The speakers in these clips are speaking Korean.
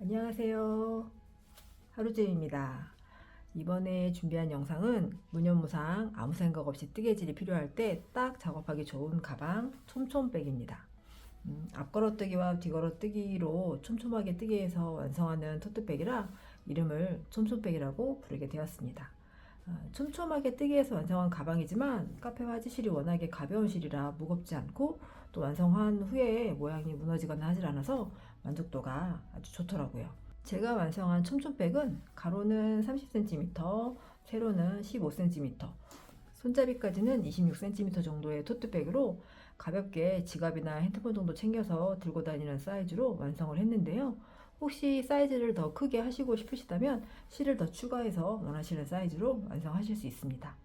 안녕하세요. 하루잼입니다. 이번에 준비한 영상은 무념무상 아무 생각 없이 뜨개질이 필요할 때 딱 작업하기 좋은 가방 촘촘백입니다. 앞걸어뜨기와 뒤걸어뜨기로 촘촘하게 뜨개해서 완성하는 토트백이라 이름을 촘촘백이라고 부르게 되었습니다. 촘촘하게 뜨개해서 완성한 가방이지만 카페 화지실이 워낙에 가벼운 실이라 무겁지 않고 또 완성한 후에 모양이 무너지거나 하질 않아서 만족도가 아주 좋더라고요. 제가 완성한 촘촘백은 가로는 30cm, 세로는 15cm, 손잡이까지는 26cm 정도의 토트백으로 가볍게 지갑이나 핸드폰 정도 챙겨서 들고 다니는 사이즈로 완성을 했는데요. 혹시 사이즈를 더 크게 하시고 싶으시다면 실을 더 추가해서 원하시는 사이즈로 완성하실 수 있습니다.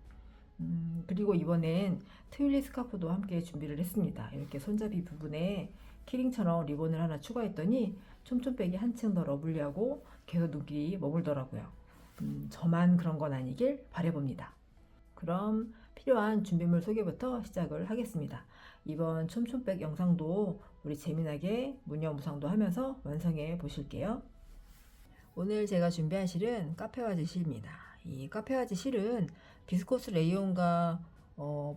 그리고 이번엔 트윌리 스카프도 함께 준비를 했습니다. 이렇게 손잡이 부분에 키링처럼 리본을 하나 추가했더니 촘촘백이 한층 더 러블리하고 계속 눈길이 머물더라고요. 저만 그런 건 아니길 바라봅니다. 그럼 필요한 준비물 소개부터 시작을 하겠습니다. 이번 촘촘백 영상도 우리 재미나게 무념무상도 하면서 완성해 보실게요. 오늘 제가 준비한 실은 카페와즈 실입니다. 이 카페와즈 실은 비스코스 레이온과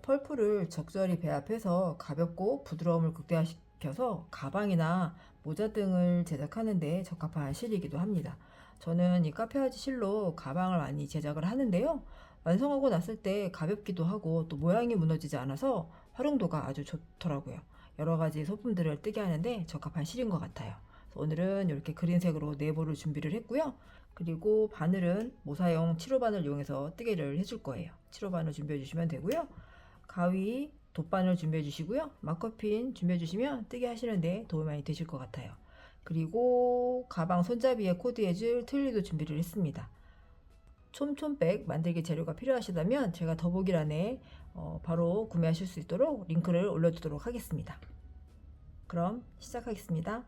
펄프를 적절히 배합해서 가볍고 부드러움을 극대화시켜서 가방이나 모자 등을 제작하는 데 적합한 실이기도 합니다. 저는 이 카페와즈 실로 가방을 많이 제작을 하는데요. 완성하고 났을 때 가볍기도 하고 또 모양이 무너지지 않아서 활용도가 아주 좋더라고요. 여러 가지 소품들을 뜨게 하는데 적합한 실인 것 같아요. 오늘은 이렇게 그린색으로 네모를 준비를 했고요. 그리고 바늘은 모사용 7호 바늘 이용해서 뜨개를 해줄 거예요. 7호 바늘 준비해 주시면 되고요. 가위, 돗바늘 준비해 주시고요. 마커핀 준비해 주시면 뜨개 하시는데 도움이 많이 되실 것 같아요. 그리고 가방 손잡이에 코디해줄 트윌리도 준비를 했습니다. 촘촘백 만들기 재료가 필요하시다면 제가 더보기란에 바로 구매하실 수 있도록 링크를 올려두도록 하겠습니다. 그럼 시작하겠습니다.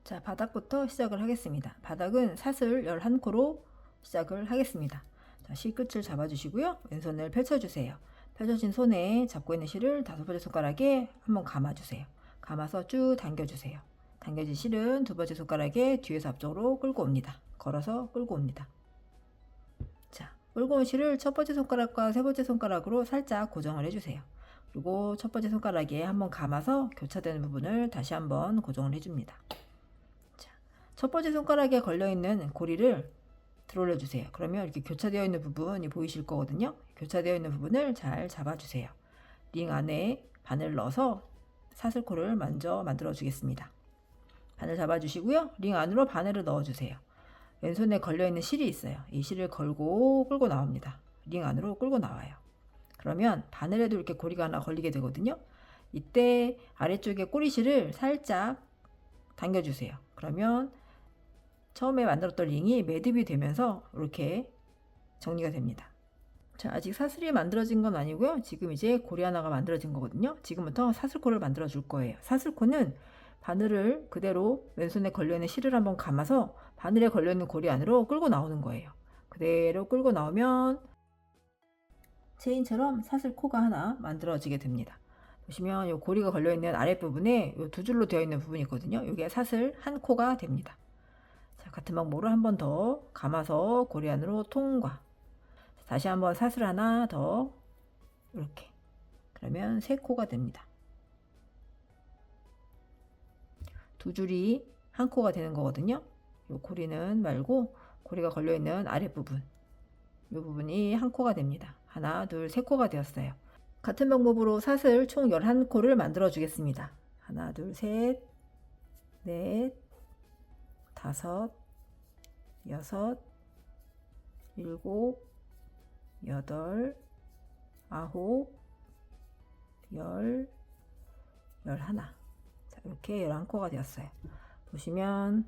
자, 바닥부터 시작을 하겠습니다. 바닥은 사슬 11코로 시작을 하겠습니다. 자, 실끝을 잡아주시고요. 왼손을 펼쳐주세요. 펼쳐진 손에 잡고 있는 실을 5번째 손가락에 한번 감아주세요. 감아서 쭉 당겨주세요. 당겨진 실은 2번째 손가락에 뒤에서 앞쪽으로 끌고 옵니다. 걸어서 끌고 옵니다. 자, 끌고 온 실을 첫 번째 손가락과 세 번째 손가락으로 살짝 고정을 해주세요. 그리고 첫 번째 손가락에 한번 감아서 교차되는 부분을 다시 한번 고정을 해줍니다. 자, 첫 번째 손가락에 걸려있는 고리를 들어올려 주세요. 그러면 이렇게 교차되어 있는 부분이 보이실 거거든요. 교차되어 있는 부분을 잘 잡아주세요. 링 안에 바늘 넣어서 사슬코를 먼저 만들어 주겠습니다. 바늘 잡아주시고요. 링 안으로 바늘을 넣어주세요. 왼손에 걸려있는 실이 있어요. 이 실을 걸고 끌고 나옵니다. 링 안으로 끌고 나와요. 그러면 바늘에도 이렇게 고리가 하나 걸리게 되거든요. 이때 아래쪽에 꼬리실을 살짝 당겨주세요. 그러면 처음에 만들었던 링이 매듭이 되면서 이렇게 정리가 됩니다. 자, 아직 사슬이 만들어진 건 아니고요. 지금 이제 고리 하나가 만들어진 거거든요. 지금부터 사슬코를 만들어 줄 거예요. 사슬코는 바늘을 그대로 왼손에 걸려있는 실을 한번 감아서 바늘에 걸려있는 고리 안으로 끌고 나오는 거예요. 그대로 끌고 나오면 체인처럼 사슬코가 하나 만들어지게 됩니다. 보시면 이 고리가 걸려있는 아랫부분에 이 2줄로 되어 있는 부분이 있거든요. 이게 사슬 한 코가 됩니다. 자, 같은 방법으로 한 번 더 감아서 고리 안으로 통과. 다시 한번 사슬 하나 더 이렇게. 그러면 3코가 됩니다. 2줄이 한 코가 되는 거거든요. 이 고리는 말고 고리가 걸려있는 아랫부분. 이 부분이 한 코가 됩니다. 하나, 둘, 3코가 되었어요. 같은 방법으로 사슬 총 11코를 만들어 주겠습니다. 하나, 둘, 셋, 넷, 5, 6, 7, 8, 9, 10, 11. 자, 이렇게 11코가 되었어요. 보시면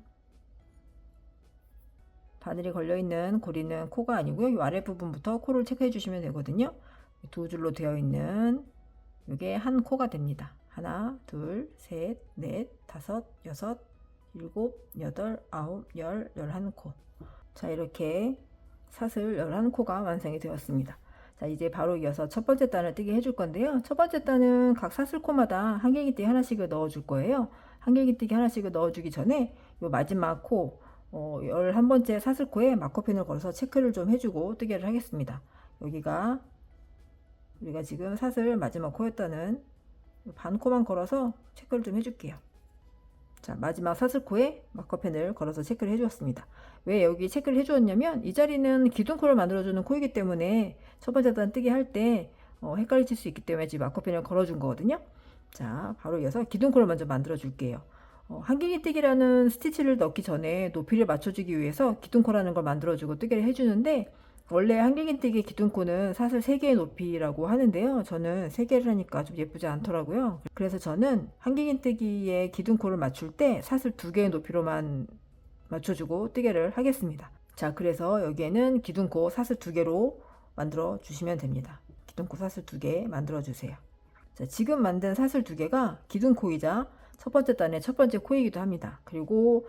바늘이 걸려있는 고리는 코가 아니고요. 이 아랫부분부터 코를 체크해 주시면 되거든요. 2줄로 되어 있는 이게 한 코가 됩니다. 하나, 둘, 셋, 넷, 5, 6, 7, 8, 9, 10, 11코. 자, 이렇게 사슬 11코가 완성이 되었습니다. 자, 이제 바로 이어서 첫 번째 단을 뜨게 해줄 건데요. 첫 번째 단은 각 사슬코마다 한갱이띠 하나씩을 넣어 줄 거예요. 한길기뜨기 하나씩을 넣어주기 전에 요 마지막 코 11번째 사슬코에 마커핀을 걸어서 체크를 좀 해주고 뜨개를 하겠습니다. 여기가 우리가 지금 사슬 마지막 코였다는 반코만 걸어서 체크를 좀 해줄게요. 자, 마지막 사슬코에 마커펜을 걸어서 체크를 해주었습니다. 왜 여기 체크를 해주었냐면 이 자리는 기둥코를 만들어주는 코이기 때문에 첫 번째 단 뜨기 할 때 헷갈리실 수 있기 때문에 지금 마커펜을 걸어준 거거든요. 자, 바로 이어서 기둥코를 먼저 만들어 줄게요. 한길기뜨기라는 스티치를 넣기 전에 높이를 맞춰주기 위해서 기둥코라는 걸 만들어주고 뜨개를 해주는데, 원래 한길기뜨기 기둥코는 사슬 3개의 높이라고 하는데요. 저는 3개를 하니까 좀 예쁘지 않더라고요. 그래서 저는 한길기뜨기의 기둥코를 맞출 때 사슬 2개의 높이로만 맞춰주고 뜨개를 하겠습니다. 자, 그래서 여기에는 기둥코 사슬 2개로 만들어 주시면 됩니다. 기둥코 사슬 2개 만들어 주세요. 자, 지금 만든 사슬 2개가 기둥코이자 첫 번째 단의 첫 번째 코이기도 합니다. 그리고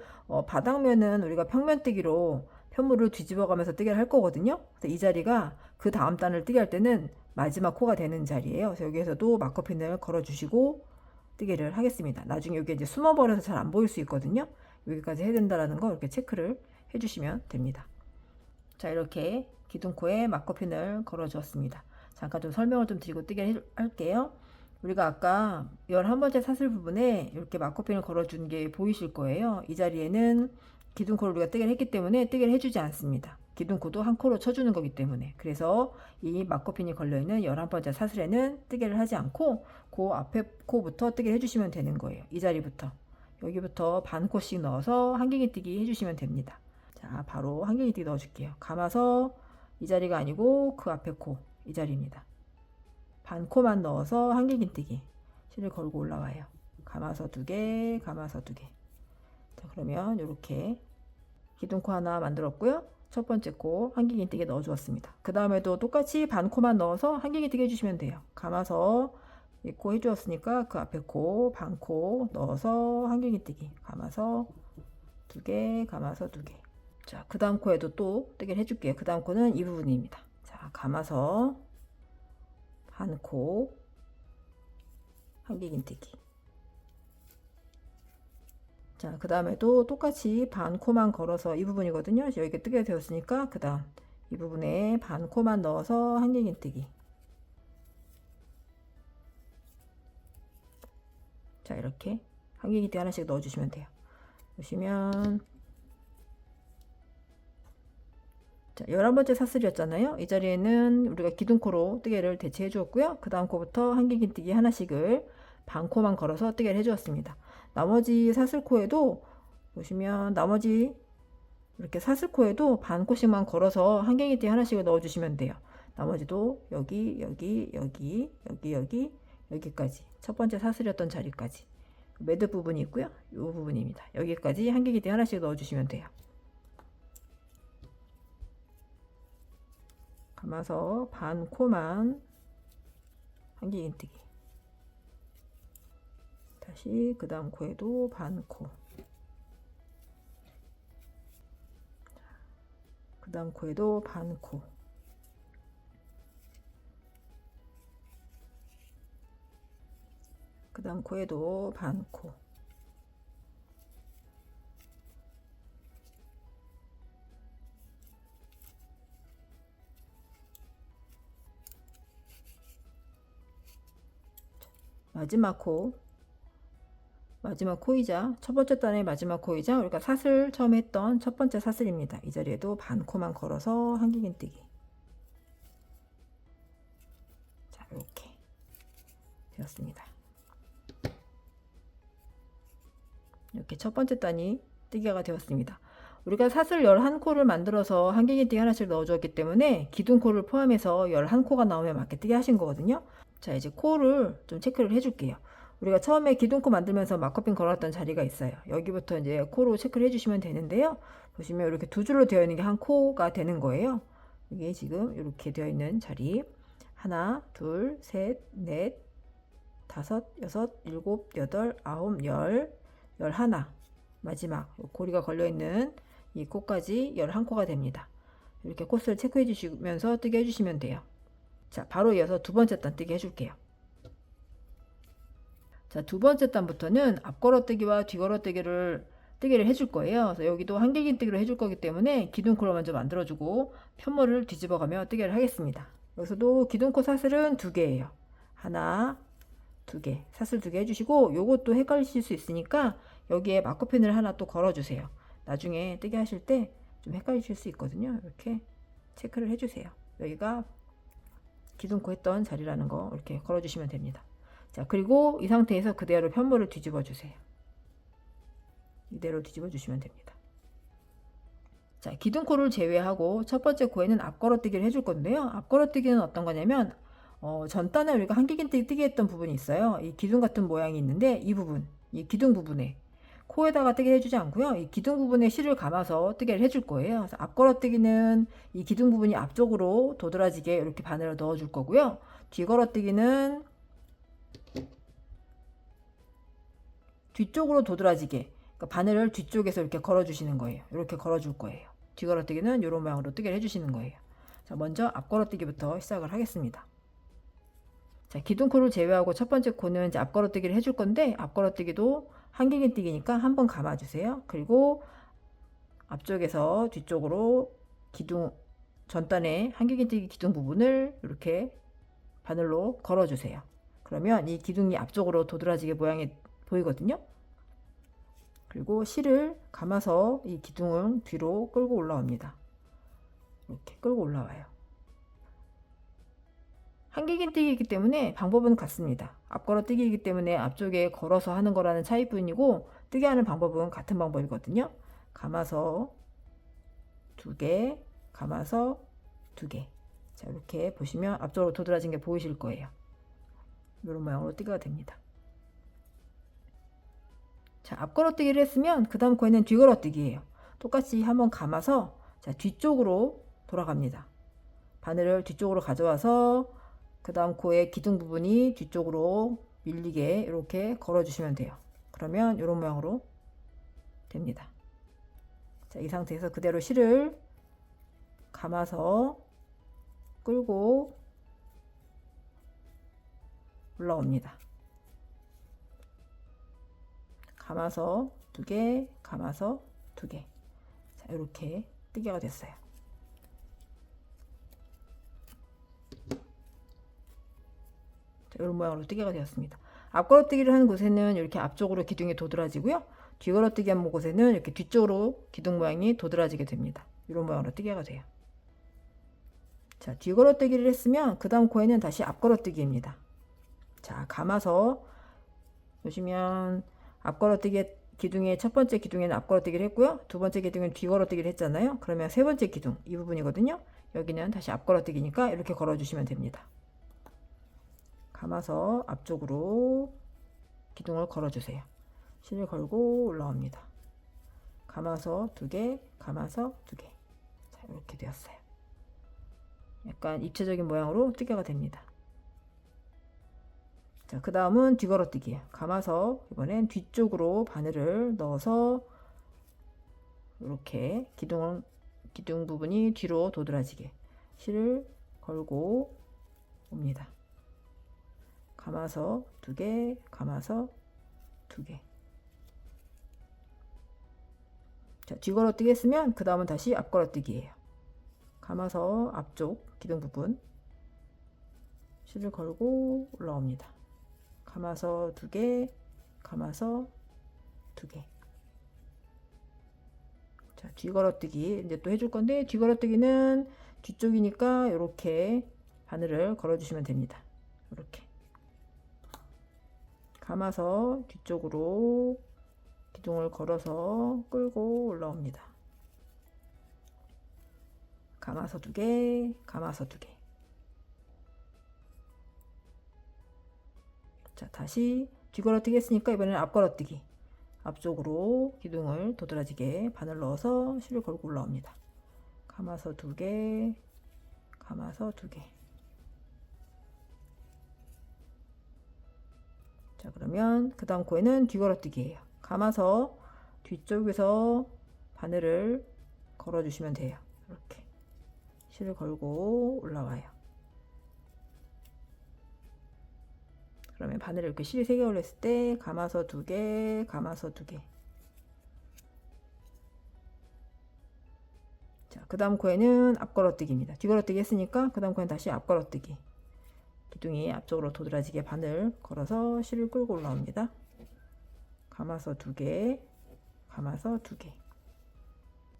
바닥면은 우리가 평면뜨기로 편물을 뒤집어 가면서 뜨개를 할 거거든요. 그래서 이 자리가 그 다음 단을 뜨게 할 때는 마지막 코가 되는 자리예요. 그래서 여기에서도 마커핀을 걸어 주시고 뜨개를 하겠습니다. 나중에 여기 이제 숨어버려서 잘 안 보일 수 있거든요. 여기까지 해야 된다라는 거 이렇게 체크를 해주시면 됩니다. 자, 이렇게 기둥코에 마커핀을 걸어 주었습니다. 잠깐 좀 설명을 좀 드리고 뜨개를 할게요. 우리가 아까 11번째 사슬 부분에 이렇게 마커핀을 걸어준 게 보이실 거예요. 이 자리에는 기둥코를 우리가 뜨개를 했기 때문에 뜨개를 해주지 않습니다. 기둥코도 한 코로 쳐주는 거기 때문에. 그래서 이 마커핀이 걸려있는 11번째 사슬에는 뜨개를 하지 않고 그 앞에 코부터 뜨개를 해주시면 되는 거예요. 이 자리부터. 여기부터 반 코씩 넣어서 한길기뜨기 해주시면 됩니다. 자, 바로 한길기뜨기 넣어줄게요. 감아서 이 자리가 아니고 그 앞에 코, 이 자리입니다. 반코만 넣어서 한길기뜨기 실을 걸고 올라와요. 감아서 2개, 감아서 2개. 자, 그러면 이렇게 기둥코 하나 만들었고요. 첫 번째 코 한길기뜨기 넣어 주었습니다. 그 다음에도 똑같이 반코만 넣어서 한길기뜨기 해주시면 돼요. 감아서 이 코 해주었으니까 그 앞에 코 반코 넣어서 한길기뜨기, 감아서 2개, 감아서 2개. 자, 그 다음 코에도 또 뜨개를 해줄게요. 그 다음 코는 이 부분입니다. 자, 감아서 반코 한길기뜨기. 자, 그 다음에도 똑같이 반코만 걸어서 이 부분이거든요. 여기 뜨게 되었으니까 그 다음 이 부분에 반코만 넣어서 한길기뜨기. 자, 이렇게 한길기뜨기 하나씩 넣어주시면 돼요. 보시면 자, 11번째 사슬이었잖아요. 이 자리에는 우리가 기둥코로 뜨개를 대체해 주었고요. 그 다음 코부터 한길기뜨기 하나씩을 반코만 걸어서 뜨개를 해 주었습니다. 나머지 사슬코에도 보시면 나머지 이렇게 사슬코에도 반코씩만 걸어서 한길기뜨기 하나씩을 넣어 주시면 돼요. 나머지도 여기, 여기, 여기, 여기, 여기, 여기까지 첫 번째 사슬이었던 자리까지 매듭 부분이 있고요. 이 부분입니다. 여기까지 한길기뜨기 하나씩 넣어 주시면 돼요. 감아서 반코만 한길기뜨기. 다시 그 다음 코에도 반코. 그 다음 코에도 반코. 그 다음 코에도 반코. 마지막 코이자 첫 번째 단의 마지막 코이자 우리가 사슬 처음 했던 첫 번째 사슬입니다. 이 자리에도 반코만 걸어서 한길기뜨기. 자, 이렇게 되었습니다. 이렇게 첫 번째 단이 뜨개가 되었습니다. 우리가 사슬 11코를 만들어서 한길기뜨기 하나씩 넣어주었기 때문에 기둥코를 포함해서 11코가 나오면 맞게 뜨개 하신 거거든요. 자, 이제 코를 좀 체크를 해줄게요. 우리가 처음에 기둥코 만들면서 마커핀 걸어놨던 자리가 있어요. 여기부터 이제 코로 체크를 해주시면 되는데요. 보시면 이렇게 두 줄로 되어 있는 게 한 코가 되는 거예요. 이게 지금 이렇게 되어 있는 자리. 하나, 둘, 셋, 넷, 다섯, 여섯, 일곱, 여덟, 아홉, 열, 11. 마지막 고리가 걸려있는 이 코까지 11코가 됩니다. 이렇게 코스를 체크해 주시면서 뜨게 해주시면 돼요. 자, 바로 이어서 두 번째 단 뜨게 해줄게요. 자, 두 번째 단부터는 앞걸어뜨기와 뒤걸어뜨기를 해줄 거예요. 그래서 여기도 한길긴뜨기로 해줄 거기 때문에 기둥코를 먼저 만들어주고 편머를 뒤집어가며 뜨개를 하겠습니다. 여기서도 기둥코 사슬은 2개예요. 하나, 2개, 사슬 2개 해주시고, 요것도 헷갈리실 수 있으니까 여기에 마커펜을 하나 또 걸어주세요. 나중에 뜨개 하실 때 좀 헷갈리실 수 있거든요. 이렇게 체크를 해주세요. 여기가 기둥코 했던 자리라는 거 이렇게 걸어주시면 됩니다. 자, 그리고 이 상태에서 그대로 편물을 뒤집어 주세요. 이대로 뒤집어 주시면 됩니다. 자, 기둥코를 제외하고 첫 번째 코에는 앞걸어뜨기를 해줄 건데요. 앞걸어뜨기는 어떤 거냐면 전단에 우리가 한길긴뜨기 뜨기 했던 부분이 있어요. 이 기둥 같은 모양이 있는데 이 부분, 이 기둥 부분에 코에다가 뜨개 해주지 않고요. 이 기둥 부분에 실을 감아서 뜨개를 해줄 거예요. 그래서 앞걸어뜨기는 이 기둥 부분이 앞쪽으로 도드라지게 이렇게 바늘을 넣어줄 거고요. 뒤걸어뜨기는 뒤쪽으로 도드라지게, 그러니까 바늘을 뒤쪽에서 이렇게 걸어주시는 거예요. 이렇게 걸어줄 거예요. 뒤걸어뜨기는 이런 모양으로 뜨개를 해주시는 거예요. 자, 먼저 앞걸어뜨기부터 시작을 하겠습니다. 자, 기둥코를 제외하고 첫 번째 코는 이제 앞걸어뜨기를 해줄 건데, 앞걸어뜨기도 한길긴뜨기니까 한번 감아주세요. 그리고 앞쪽에서 뒤쪽으로 기둥 전단에 한길긴뜨기 기둥 부분을 이렇게 바늘로 걸어주세요. 그러면 이 기둥이 앞쪽으로 도드라지게 모양이 보이거든요. 그리고 실을 감아서 이 기둥을 뒤로 끌고 올라옵니다. 이렇게 끌고 올라와요. 한길긴뜨기이기 때문에 방법은 같습니다. 앞걸어뜨기이기 때문에 앞쪽에 걸어서 하는 거라는 차이뿐이고 뜨게 하는 방법은 같은 방법이거든요. 감아서 2개, 감아서 2개. 자, 이렇게 보시면 앞쪽으로 도드라진 게 보이실 거예요. 이런 모양으로 뜨개가 됩니다. 자, 앞걸어뜨기를 했으면 그 다음 코에는 뒤걸어뜨기예요. 똑같이 한번 감아서 자, 뒤쪽으로 돌아갑니다. 바늘을 뒤쪽으로 가져와서 그 다음 코의 기둥 부분이 뒤쪽으로 밀리게 이렇게 걸어주시면 돼요. 그러면 이런 모양으로 됩니다. 자, 이 상태에서 그대로 실을 감아서 끌고 올라옵니다. 감아서 2개, 감아서 2개. 자, 이렇게 뜨개가 됐어요. 자, 이런 모양으로 뜨개가 되었습니다. 앞걸어뜨기를 하는 곳에는 이렇게 앞쪽으로 기둥이 도드라지고요. 뒤걸어뜨기 한 곳에는 이렇게 뒤쪽으로 기둥 모양이 도드라지게 됩니다. 이런 모양으로 뜨개가 돼요. 자, 뒤걸어뜨기를 했으면 그 다음 코에는 다시 앞걸어뜨기입니다. 자, 감아서 보시면 앞걸어뜨기 기둥의 첫 번째 기둥에는 앞걸어뜨기를 했고요. 두 번째 기둥은 뒤걸어뜨기를 했잖아요. 그러면 세 번째 기둥 이 부분이거든요. 여기는 다시 앞걸어뜨기니까 이렇게 걸어주시면 됩니다. 감아서 앞쪽으로 기둥을 걸어주세요. 실을 걸고 올라옵니다. 감아서 2개, 감아서 2개. 자, 이렇게 되었어요. 약간 입체적인 모양으로 뜨개가 됩니다. 자, 그 다음은 뒤걸어뜨기예요. 감아서 이번엔 뒤쪽으로 바늘을 넣어서 이렇게 기둥 부분이 뒤로 도드라지게 실을 걸고 옵니다. 감아서 2개, 감아서 2개. 자, 뒤걸어뜨기 했으면 그 다음은 다시 앞걸어뜨기예요. 감아서 앞쪽 기둥 부분 실을 걸고 올라옵니다. 감아서 2개, 감아서 2개. 자, 뒤걸어뜨기 이제 또 해줄 건데, 뒤걸어뜨기는 뒤쪽이니까 이렇게 바늘을 걸어주시면 됩니다. 이렇게 감아서 뒤쪽으로 기둥을 걸어서 끌고 올라옵니다. 감아서 2개, 감아서 2개. 자, 다시 뒤걸어뜨기 했으니까 이번에는 앞걸어뜨기. 앞쪽으로 기둥을 도드라지게 바늘 넣어서 실을 걸고 올라옵니다. 감아서 2개, 감아서 2개. 자, 그러면 그 다음 코에는 뒤걸어뜨기예요. 감아서 뒤쪽에서 바늘을 걸어주시면 돼요. 이렇게 실을 걸고 올라와요. 그러면 바늘을 이렇게 실이 3개 올렸을 때 감아서 2개, 감아서 2개. 자, 그 다음 코에는 앞걸어뜨기입니다. 뒤걸어뜨기 했으니까 그 다음 코에는 다시 앞걸어뜨기. 기둥이 앞쪽으로 도드라지게 바늘 걸어서 실을 끌고 올라옵니다. 감아서 2개, 감아서 2개.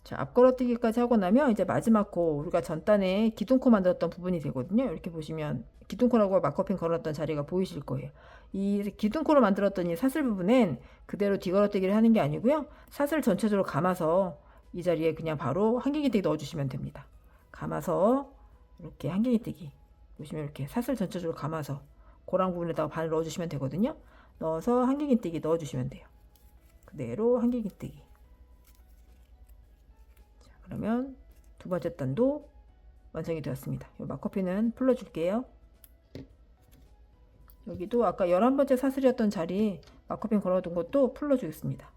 자, 앞걸어뜨기까지 하고 나면 이제 마지막 코, 우리가 전단에 기둥코 만들었던 부분이 되거든요. 이렇게 보시면 기둥코라고 마커핀 걸어놨던 자리가 보이실 거예요. 이 기둥코로 만들었던 이 사슬 부분엔 그대로 뒤걸어뜨기를 하는 게 아니고요. 사슬 전체적으로 감아서 이 자리에 그냥 바로 한길기뜨기 넣어주시면 됩니다. 감아서 이렇게 한길기뜨기 보시면 이렇게 사슬 전체적으로 감아서 고랑 부분에다가 바늘 넣어주시면 되거든요. 넣어서 한길기뜨기 넣어주시면 돼요. 그대로 한길기뜨기. 자, 그러면 두 번째 단도 완성이 되었습니다. 이 마커핀은 풀어줄게요. 여기도 아까 11번째 사슬이었던 자리 마커핀 걸어둔 것도 풀어주겠습니다.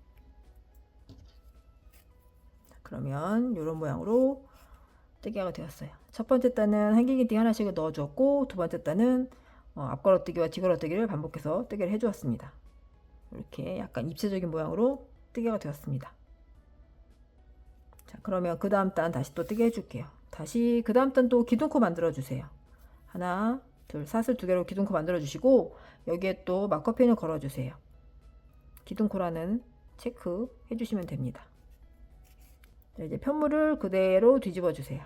그러면 이런 모양으로 뜨개가 되었어요. 첫 번째 단은 한길기뜨기 하나씩을 넣어주었고 두 번째 단은 앞걸어뜨기와 뒤걸어뜨기를 반복해서 뜨개를 해주었습니다. 이렇게 약간 입체적인 모양으로 뜨개가 되었습니다. 자, 그러면 그 다음 단 다시 또 뜨개 해줄게요. 다시 그 다음 단 또 기둥코 만들어 주세요. 하나, 둘, 사슬 2개로 기둥코 만들어 주시고 여기에 또 마커핀을 걸어 주세요. 기둥코라는 체크 해주시면 됩니다. 자, 이제 편물을 그대로 뒤집어 주세요.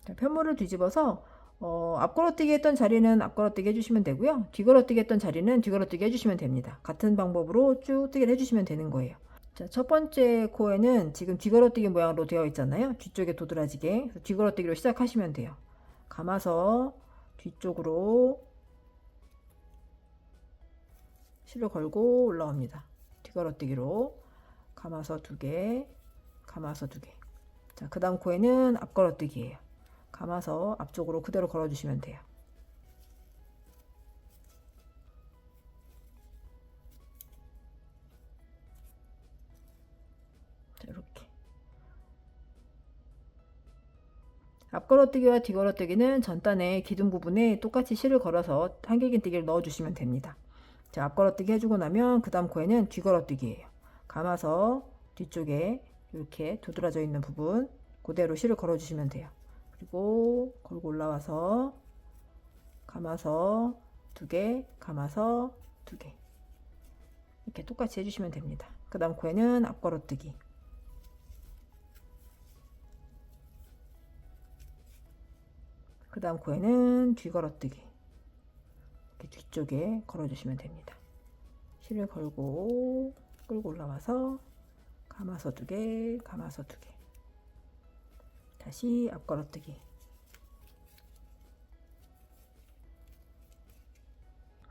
자, 편물을 뒤집어서 앞걸어뜨기 했던 자리는 앞걸어뜨기 해주시면 되고요. 뒤걸어뜨기 했던 자리는 뒤걸어뜨기 해주시면 됩니다. 같은 방법으로 쭉 뜨기를 해주시면 되는 거예요. 자, 첫 번째 코에는 지금 뒤걸어뜨기 모양으로 되어 있잖아요. 뒤쪽에 도드라지게. 뒤걸어뜨기로 시작하시면 돼요. 감아서 뒤쪽으로 실을 걸고 올라옵니다. 뒤걸어뜨기로 감아서 2개, 감아서 2개. 자, 그 다음 코에는 앞걸어뜨기예요. 감아서 앞쪽으로 그대로 걸어주시면 돼요. 자, 이렇게. 앞걸어뜨기와 뒤걸어뜨기는 전단의 기둥 부분에 똑같이 실을 걸어서 한길긴뜨기를 넣어주시면 됩니다. 자, 앞걸어뜨기 해주고 나면 그 다음 코에는 뒤걸어뜨기예요. 감아서 뒤쪽에 이렇게 두드러져 있는 부분 그대로 실을 걸어주시면 돼요. 그리고 걸고 올라와서 감아서 2개, 감아서 2개 이렇게 똑같이 해주시면 됩니다. 그 다음 코에는 앞걸어뜨기, 그 다음 코에는 뒤걸어뜨기 이렇게 뒤쪽에 걸어주시면 됩니다. 실을 걸고 끌고 올라와서 감아서 2개, 감아서 2개 다시 앞걸어뜨기.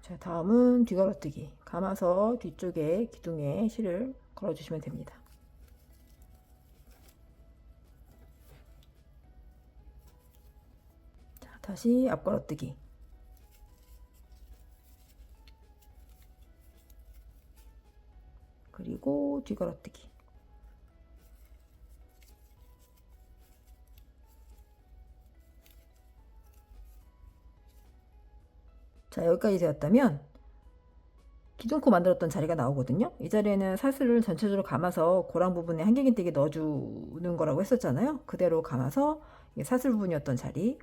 자, 다음은 뒤걸어뜨기. 감아서 뒤쪽에 기둥에 실을 걸어주시면 됩니다. 자, 다시 앞걸어뜨기. 그리고 뒤걸어뜨기. 자, 여기까지 되었다면 기둥코 만들었던 자리가 나오거든요. 이 자리에는 사슬을 전체적으로 감아서 고랑 부분에 한길긴뜨기 넣어주는 거라고 했었잖아요. 그대로 감아서 사슬 부분이었던 자리,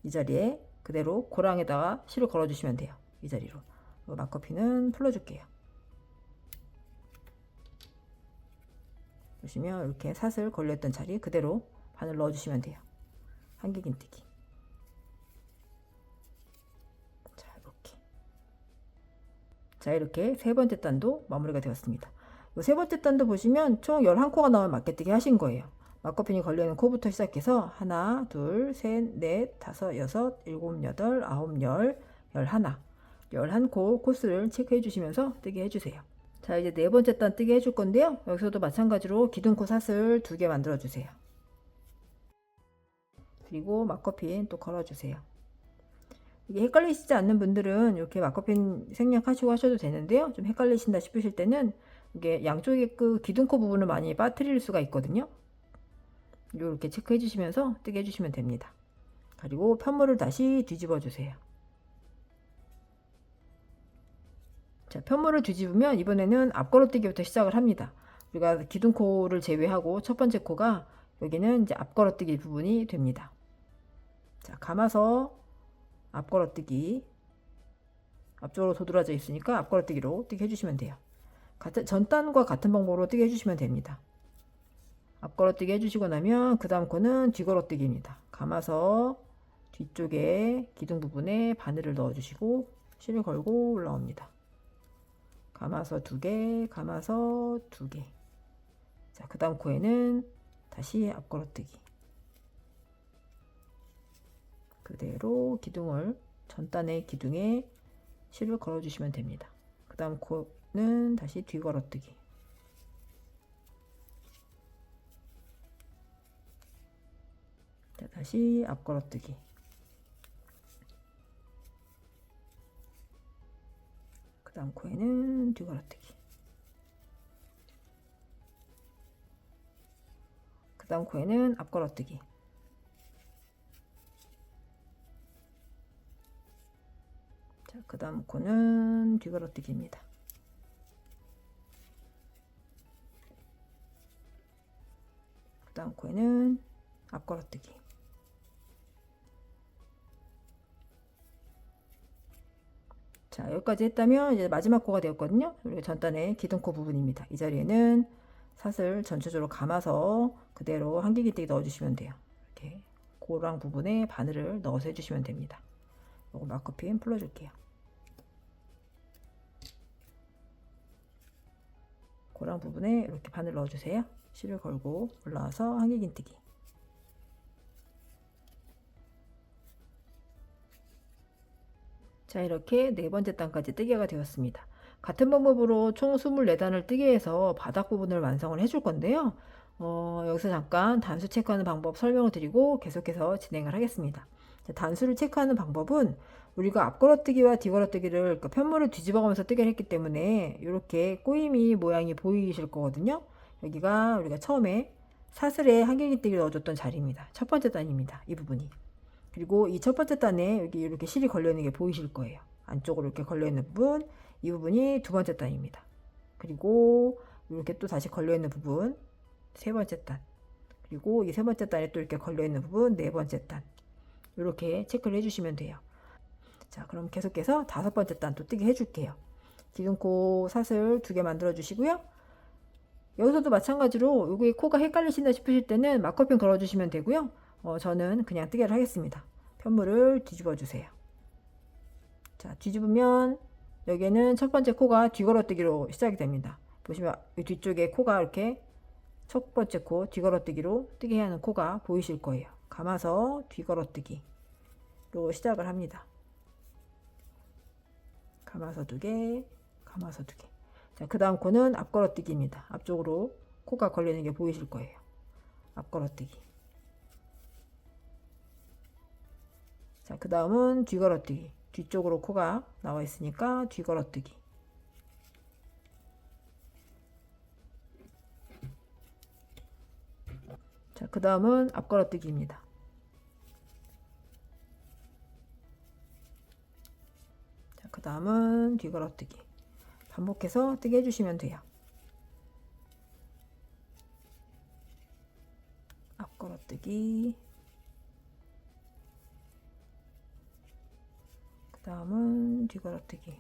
이 자리에 그대로 고랑에다가 실을 걸어주시면 돼요. 이 자리로. 마커핀은 풀어줄게요. 보시면 이렇게 사슬 걸렸던 자리 그대로 바늘 넣어주시면 돼요. 한길긴뜨기. 자, 이렇게 세 번째 단도 마무리가 되었습니다. 이 세 번째 단도 보시면 총 11코가 나오면 맞게뜨기 하신 거예요. 마커핀이 걸려있는 코부터 시작해서 하나, 둘, 셋, 넷, 다섯, 여섯, 일곱, 여덟, 아홉, 열, 11코 코스를 체크해 주시면서 뜨게 해주세요. 자, 이제 네 번째 단 뜨게 해줄 건데요. 여기서도 마찬가지로 기둥코 사슬 2개 만들어 주세요. 그리고 마커핀 또 걸어주세요. 이게 헷갈리시지 않는 분들은 이렇게 마커핀 생략하시고 하셔도 되는데요. 좀 헷갈리신다 싶으실 때는 이게 양쪽에 그 기둥코 부분을 많이 빠뜨릴 수가 있거든요. 이렇게 체크해 주시면서 뜨게 해주시면 됩니다. 그리고 편물을 다시 뒤집어 주세요. 자, 편물을 뒤집으면 이번에는 앞걸어뛰기부터 시작을 합니다. 우리가 기둥코를 제외하고 첫 번째 코가 여기는 이제 앞걸어뛰기 부분이 됩니다. 자, 감아서 앞걸어뛰기, 앞쪽으로 도드라져 있으니까 앞걸어뛰기로 뛰게 해주시면 돼요. 전단과 같은 방법으로 뛰게 해주시면 됩니다. 앞걸어뛰기 해주시고 나면 그 다음 코는 뒤걸어뛰기입니다. 감아서 뒤쪽에 기둥 부분에 바늘을 넣어주시고 실을 걸고 올라옵니다. 감아서 2개, 감아서 2개. 자, 그 다음 코에는 다시 앞걸어뛰기. 그대로 기둥을 전단의 기둥에 실을 걸어주시면 됩니다. 그 다음 코는 다시 뒤걸어뛰기. 자, 다시 앞걸어뛰기. 그 다음 코에는 뒤걸어뛰기. 그 다음 코에는 앞걸어뛰기. 자, 그 다음 코는 뒤걸어뛰기입니다. 그 다음 코에는 앞걸어뛰기. 자, 여기까지 했다면 이제 마지막 코가 되었거든요. 우리가 전단의 기둥코 부분입니다. 이 자리에는 사슬 전체적으로 감아서 그대로 한길기대기 넣어주시면 돼요. 이렇게 고랑 부분에 바늘을 넣어서 해주시면 됩니다. 요거 마커핀 풀어줄게요. 고랑 부분에 이렇게 바늘 넣어주세요. 실을 걸고 올라와서 한길긴뜨기. 자, 이렇게 네 번째 단까지 뜨개가 되었습니다. 같은 방법으로 총 24단을 뜨게 해서 바닥 부분을 완성을 해줄 건데요. 여기서 잠깐 단수 체크하는 방법 설명을 드리고 계속해서 진행을 하겠습니다. 자, 단수를 체크하는 방법은 우리가 앞걸어뜨기와 뒤걸어뜨기를 편물을 뒤집어 가면서 뜨개를 했기 때문에 이렇게 꼬임이 모양이 보이실 거거든요. 여기가 우리가 처음에 사슬에 한길기뜨기를 넣어줬던 자리입니다. 첫 번째 단입니다. 이 부분이. 그리고 이 첫 번째 단에 여기 이렇게 실이 걸려있는 게 보이실 거예요. 안쪽으로 이렇게 걸려있는 부분, 이 부분이 두 번째 단입니다. 그리고 이렇게 또 다시 걸려있는 부분, 세 번째 단. 그리고 이 세 번째 단에 또 이렇게 걸려있는 부분, 네 번째 단. 이렇게 체크를 해주시면 돼요. 자, 그럼 계속해서 다섯 번째 단 또 뜨게 해줄게요. 기둥코 사슬 2개 만들어 주시고요. 여기서도 마찬가지로 여기 코가 헷갈리신다 싶으실 때는 마커핀 걸어 주시면 되고요. 저는 그냥 뜨개를 하겠습니다. 편물을 뒤집어 주세요. 자, 뒤집으면 여기에는 첫 번째 코가 뒤걸어뜨기로 시작이 됩니다. 보시면 이 뒤쪽에 코가 이렇게 첫 번째 코 뒤걸어뜨기로 뜨게 하는 코가 보이실 거예요. 감아서 뒤걸어뜨기로 시작을 합니다. 감아서 2개, 감아서 2개. 자, 그 다음 코는 앞걸어뜨기입니다. 앞쪽으로 코가 걸리는 게 보이실 거예요. 앞걸어뜨기. 자, 그 다음은 뒤걸어뜨기. 뒤쪽으로 코가 나와 있으니까 뒤걸어뜨기. 자, 그 다음은 앞걸어뜨기입니다. 자, 그 다음은 뒤걸어뜨기. 반복해서 뜨게 해주시면 돼요. 앞걸어뜨기. 그 다음은 뒤걸어뜨기.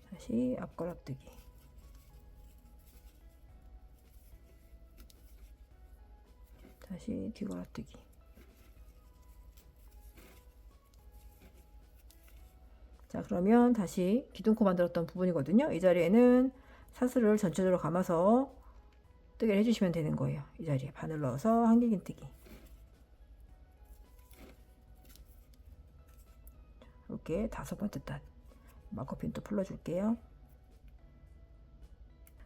다시 앞걸어뜨기. 다시 뒤걸어뜨기. 자, 그러면 다시 기둥코 만들었던 부분이거든요. 이 자리에는 사슬을 전체적으로 감아서 뜨개를 해주시면 되는 거예요. 이 자리에 바늘 넣어서 한길긴뜨기. 이렇게 다섯 번째 단 마커핀 또 풀어줄게요.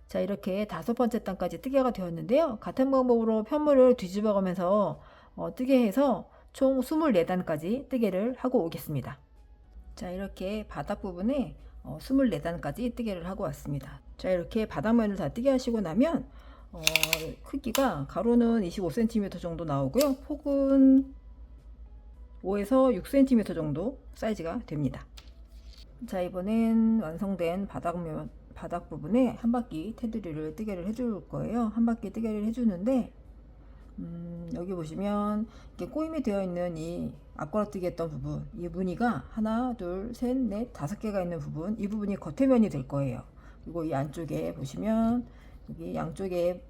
자, 이렇게 다섯 번째 단까지 뜨개가 되었는데요. 같은 방법으로 편물을 뒤집어 가면서 뜨게 해서 총 24단까지 뜨개를 하고 오겠습니다. 자, 이렇게 바닥 부분에 24단까지 뜨개를 하고 왔습니다. 자, 이렇게 바닥면을 다 뜨게 하시고 나면 크기가 가로는 25cm 정도 나오고요. 폭은 5에서 6cm 정도 사이즈가 됩니다. 자, 이번엔 완성된 바닥 부분에 한 바퀴 테두리를 뜨개를 해줄 거예요. 한 바퀴 뜨개를 해주는데 여기 보시면 이렇게 꼬임이 되어 있는 이 앞걸어뜨기 했던 부분, 이 무늬가 하나, 둘, 셋, 넷, 5개가 있는 부분, 이 부분이 겉에면이 될 거예요. 그리고 이 안쪽에 보시면 여기 양쪽에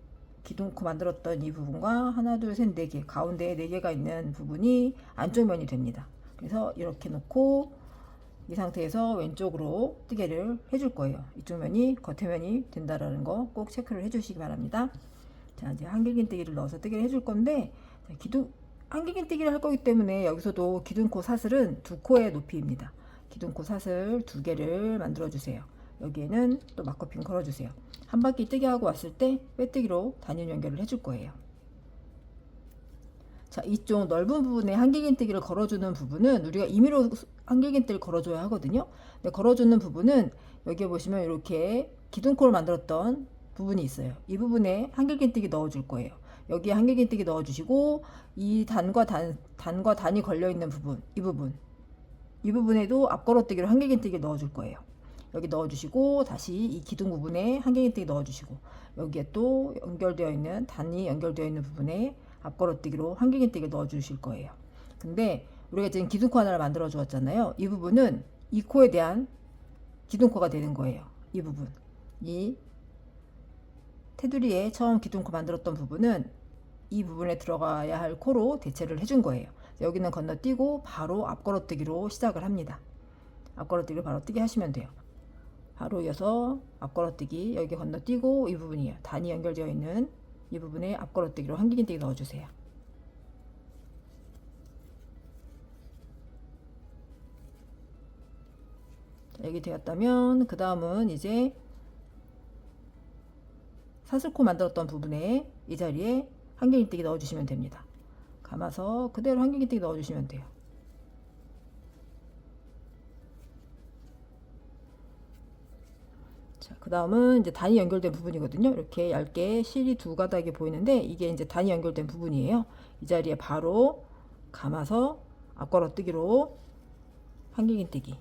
기둥코 만들었던 이 부분과 하나, 둘, 셋, 4개, 가운데에 4개가 있는 부분이 안쪽 면이 됩니다. 그래서 이렇게 놓고 이 상태에서 왼쪽으로 뜨개를 해줄 거예요. 이쪽 면이 겉에 면이 된다라는 거 꼭 체크를 해주시기 바랍니다. 자, 이제 한길긴뜨기를 넣어서 뜨개를 해줄 건데, 한길긴뜨기를 할 거기 때문에 여기서도 기둥코 사슬은 2코의 높이입니다. 기둥코 사슬 2개를 만들어 주세요. 여기에는 또 막커핀 걸어주세요. 한 바퀴 뜨개 하고 왔을 때 빼뜨기로 단연 연결을 해줄 거예요. 자, 이쪽 넓은 부분에 한길긴뜨기를 걸어주는 부분은 우리가 임의로 한길긴뜨기를 걸어줘야 하거든요. 근데 걸어주는 부분은 여기 보시면 이렇게 기둥코를 만들었던 부분이 있어요. 이 부분에 한길긴뜨기 넣어줄 거예요. 여기에 한길긴뜨기 넣어주시고 이 단과 단이 걸려있는 부분, 이 부분에도 앞걸어뜨기로 한길긴뜨기를 넣어줄 거예요. 여기 넣어주시고 다시 이 기둥 부분에 한길긴뜨기 넣어주시고 여기에 또 연결되어 있는 단이 연결되어 있는 부분에 앞걸어뜨기로 한길긴뜨기를 넣어주실 거예요. 근데 우리가 지금 기둥코 하나를 만들어 주었잖아요. 이 부분은 이 코에 대한 기둥코가 되는 거예요. 이 부분, 이 테두리에 처음 기둥코 만들었던 부분은 이 부분에 들어가야 할 코로 대체를 해준 거예요. 여기는 건너뛰고 바로 앞걸어뜨기로 시작을 합니다. 앞걸어뜨기를 바로 뜨게 하시면 돼요. 바로 이어서 앞걸어뜨기, 여기 건너뛰고 이 부분이에요. 단이 연결되어 있는 이 부분에 앞걸어뜨기로 한길긴뜨기 넣어주세요. 자, 여기 되었다면 그 다음은 이제 사슬코 만들었던 부분에 이 자리에 한길긴뜨기 넣어주시면 됩니다. 감아서 그대로 한길긴뜨기 넣어주시면 돼요. 자, 그 다음은 이제 단이 연결된 부분이거든요. 이렇게 얇게 실이 2가닥이 보이는데 이게 이제 단이 연결된 부분이에요. 이 자리에 바로 감아서 앞걸어뜨기로 한길긴뜨기.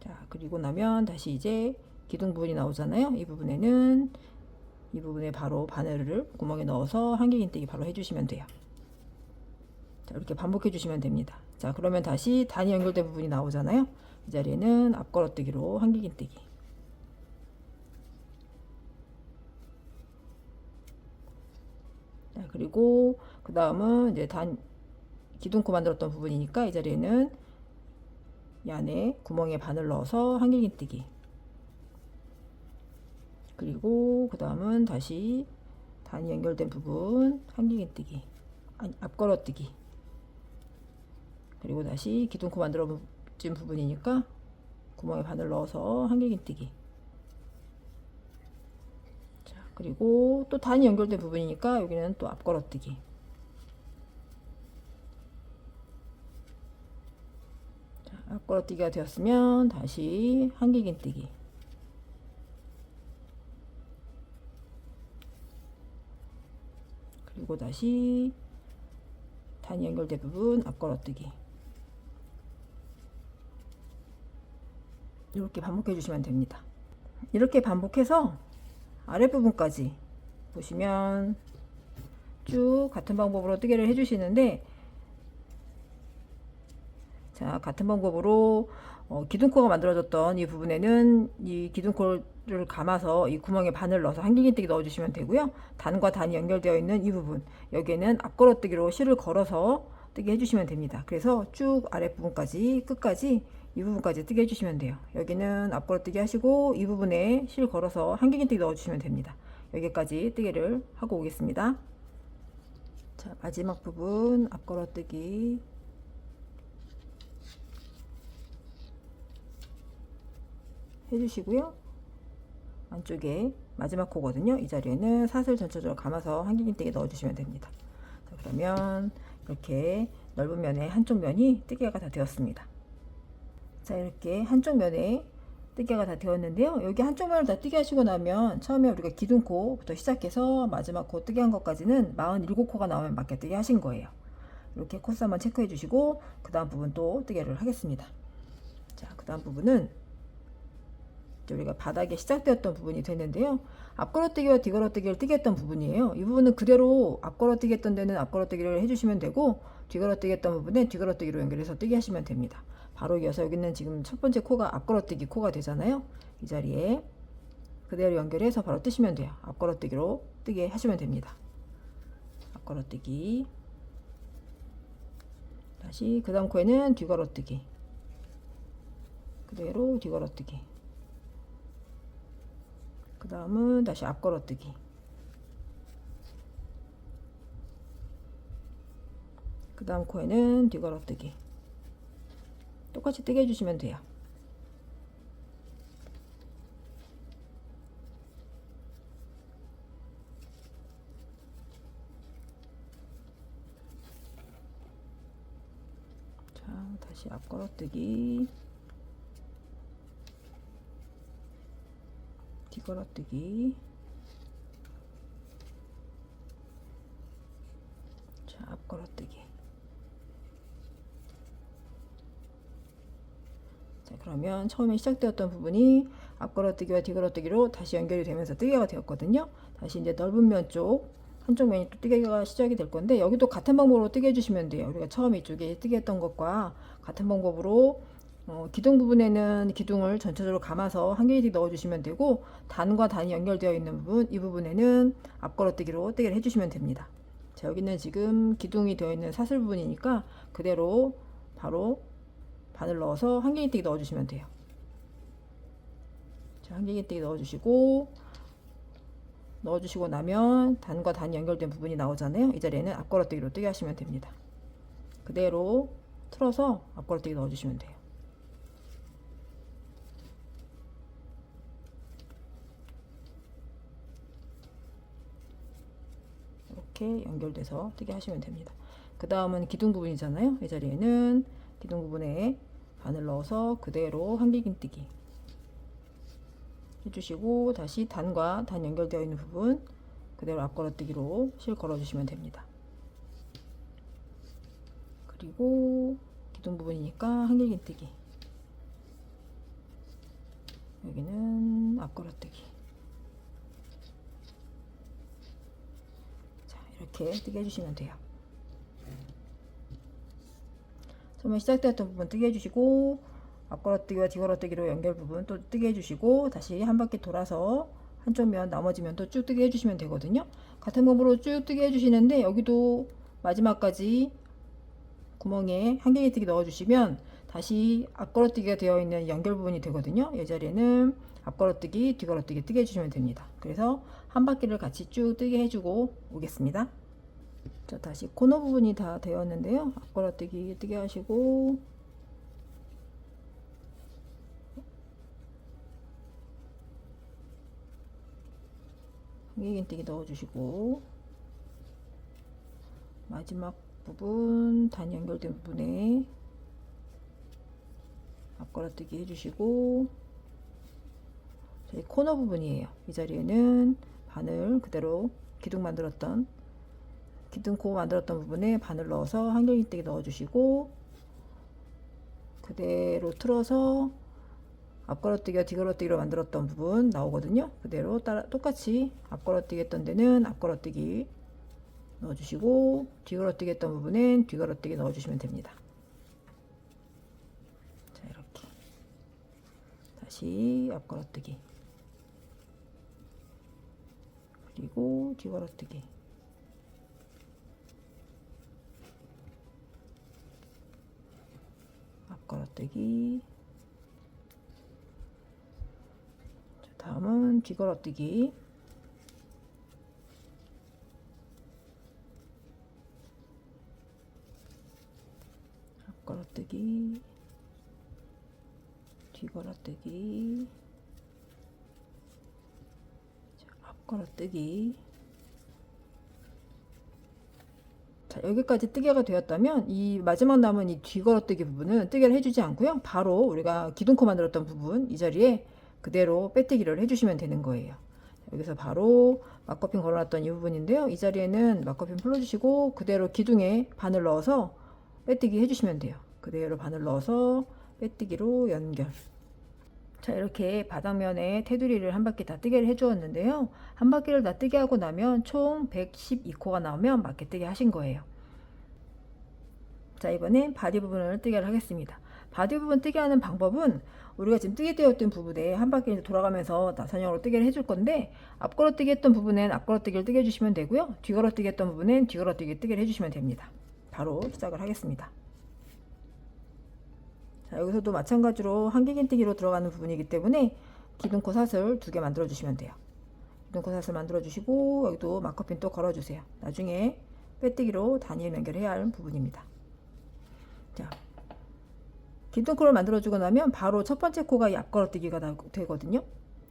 자, 그리고 나면 다시 이제 기둥 부분이 나오잖아요. 이 부분에는 이 부분에 바로 바늘을 구멍에 넣어서 한길긴뜨기 바로 해주시면 돼요. 자, 이렇게 반복해 주시면 됩니다. 자, 그러면 다시 단이 연결된 부분이 나오잖아요. 이 자리에는 앞걸어뜨기로 한길긴뜨기. 자, 그리고 그 다음은 이제 기둥코 만들었던 부분이니까 이 자리에는 이 안에 구멍에 바늘 넣어서 한길긴뜨기. 그리고 그 다음은 다시 단이 연결된 부분 한길긴뜨기, 앞걸어뜨기. 그리고 다시 기둥코 만들어진 부분이니까 구멍에 바늘 넣어서 한길긴뜨기. 자, 그리고 또 단이 연결된 부분이니까 여기는 또 앞걸어뜨기. 자, 앞걸어뜨기가 되었으면 다시 한길긴뜨기. 그리고 다시 단이 연결된 부분 앞걸어뜨기. 이렇게 반복해 주시면 됩니다. 이렇게 반복해서 아랫부분까지 보시면 쭉 같은 방법으로 뜨개를 해 주시는데, 자, 같은 방법으로 기둥코가 만들어졌던 이 부분에는 이 기둥코를 감아서 이 구멍에 바늘 넣어서 한길긴뜨기 넣어주시면 되고요. 단과 단이 연결되어 있는 이 부분, 여기에는 앞걸어뜨기로 실을 걸어서 뜨게 해주시면 됩니다. 그래서 쭉 아랫부분까지 끝까지 이 부분까지 뜨게 해주시면 돼요. 여기는 앞걸어뜨기 하시고 이 부분에 실 걸어서 한길긴뜨기 넣어주시면 됩니다. 여기까지 뜨개를 하고 오겠습니다. 자, 마지막 부분 앞걸어뜨기. 해주시고요. 안쪽에 마지막 코거든요. 이 자리에는 사슬 전체적으로 감아서 한길긴뜨기 넣어주시면 됩니다. 자, 그러면 이렇게 넓은 면에 한쪽 면이 뜨개가 다 되었습니다. 자, 이렇게 한쪽 면에 뜨개가 다 되었는데요. 여기 한쪽 면을 다 뜨개 하시고 나면 처음에 우리가 기둥코부터 시작해서 마지막 코 뜨개 한 것까지는 47코가 나오면 맞게 뜨개 하신 거예요. 이렇게 코스 한번 체크해 주시고 그 다음 부분 또 뜨개를 하겠습니다. 자, 그 다음 부분은 우리가 바닥에 시작되었던 부분이 됐는데요. 앞걸어뜨기와 뒤걸어뜨기를 뜨개했던 부분이에요. 이 부분은 그대로 앞걸어뜨기 했던 데는 앞걸어뜨기를 해주시면 되고 뒤걸어뜨기 했던 부분에 뒤걸어뜨기로 연결해서 뜨개 하시면 됩니다. 바로 이어서 여기는 지금 첫 번째 코가 앞걸어뜨기 코가 되잖아요. 이 자리에 그대로 연결해서 바로 뜨시면 돼요. 앞걸어뜨기로 뜨개 하시면 됩니다. 앞걸어뜨기, 다시 그 다음 코에는 뒤걸어뜨기, 그대로 뒤걸어뜨기, 그 다음은 다시 앞걸어뜨기, 그 다음 코에는 뒤걸어뜨기. 똑같이 뜨개 해주시면 돼요. 자, 다시 앞걸어뜨기, 뒤걸어뜨기, 자, 앞걸어뜨기. 자, 그러면 처음에 시작되었던 부분이 앞걸어뜨기와 뒤걸어뜨기로 다시 연결이 되면서 뜨개가 되었거든요. 다시 이제 넓은 면 쪽 한쪽 면이 또 뜨개가 시작이 될 건데 여기도 같은 방법으로 뜨개 해주시면 돼요. 우리가 처음에 이쪽에 뜨개 했던 것과 같은 방법으로 기둥 부분에는 기둥을 전체적으로 감아서 한 개씩 넣어주시면 되고 단과 단이 연결되어 있는 부분, 이 부분에는 앞걸어뜨기로 뜨개를 해주시면 됩니다. 자, 여기는 지금 기둥이 되어 있는 사슬 부분이니까 그대로 바로 바늘 넣어서 한길기뜨기 넣어주시면 돼요. 자, 한길기뜨기 넣어주시고 나면 단과 단이 연결된 부분이 나오잖아요. 이 자리에는 앞걸어뜨기로 뜨게 하시면 됩니다. 그대로 틀어서 앞걸어뜨기 넣어주시면 돼요. 이렇게 연결돼서 뜨게 하시면 됩니다. 그 다음은 기둥 부분이잖아요. 이 자리에는 기둥 부분에 바늘 넣어서 그대로 한길긴뜨기 해주시고 다시 단과 단 연결되어 있는 부분 그대로 앞걸어뜨기로 실 걸어주시면 됩니다. 그리고 기둥 부분이니까 한길긴뜨기, 여기는 앞걸어뜨기. 자, 이렇게 뜨게 해주시면 돼요. 처음에 시작되었던 부분 뜨게 해주시고 앞걸어뜨기와 뒤걸어뜨기로 연결 부분 또 뜨게 해주시고 다시 한 바퀴 돌아서 한쪽 면 나머지 면도 쭉 뜨게 해주시면 되거든요. 같은 방법으로 쭉 뜨게 해주시는데 여기도 마지막까지 구멍에 한길기뜨기 넣어주시면 다시 앞걸어뜨기가 되어 있는 연결 부분이 되거든요. 이 자리에는 앞걸어뜨기, 뒤걸어뜨기 뜨게 해주시면 됩니다. 그래서 한 바퀴를 같이 쭉 뜨게 해주고 오겠습니다. 자, 다시 코너 부분이 다 되었는데요. 앞걸어뜨기 뜨게 하시고 한길긴뜨기 넣어주시고 마지막 부분 단 연결된 부분에 앞걸어뜨기 해주시고 저희 코너 부분이에요. 이 자리에는 바늘 그대로 기둥 코 만들었던 부분에 바늘 넣어서 한길긴뜨기 넣어주시고 그대로 틀어서 앞걸어뜨기와 뒤걸어뜨기로 만들었던 부분 나오거든요. 그대로 똑같이 앞걸어뜨기 했던 데는 앞걸어뜨기 넣어주시고 뒤걸어뜨기 했던 부분엔 뒤걸어뜨기 넣어주시면 됩니다. 자, 이렇게 다시 앞걸어뜨기 그리고 뒤걸어뜨기, 앞걸어뜨기, 다음은 뒤걸어뜨기, 앞걸어뜨기, 뒤걸어뜨기, 앞걸어뜨기. 자, 자, 여기까지 뜨개가 되었다면 이 마지막 남은 이 뒤걸어뜨기 부분은 뜨개를 해주지 않고요. 바로 우리가 기둥코 만들었던 부분 이 자리에 그대로 빼뜨기를 해주시면 되는 거예요. 여기서 바로 막거핀 걸어놨던 이 부분인데요. 이 자리에는 막거핀 풀어주시고 그대로 기둥에 바늘 넣어서 빼뜨기 해주시면 돼요. 그대로 바늘 넣어서 빼뜨기로 연결. 자, 이렇게 바닥면에 테두리를 한 바퀴 다 뜨개를 해 주었는데요. 한 바퀴를 다 뜨개 하고 나면 총 112코가 나오면 맞게 뜨개 하신 거예요. 자, 이번엔 바디 부분을 뜨개를 하겠습니다. 바디 부분 뜨개 하는 방법은 우리가 지금 뜨개 되었던 부분에 한 바퀴 돌아가면서 나선형으로 뜨개를 해줄 건데, 앞걸어뜨기 했던 부분엔 앞걸어뜨기를 뜨개 해주시면 되고요. 뒤걸어뜨기 했던 부분엔 뒤걸어뜨기 뜨개를 해주시면 됩니다. 바로 시작을 하겠습니다. 자, 여기서도 마찬가지로 한길긴뜨기로 들어가는 부분이기 때문에 기둥코 사슬 2개 만들어 주시면 돼요. 기둥코 사슬 만들어 주시고 여기도 막커핀 또 걸어 주세요. 나중에 빼뜨기로 단일 연결해야 할 부분입니다. 자, 기둥코를 만들어 주고 나면 바로 첫 번째 코가 이 앞걸어뜨기가 되거든요.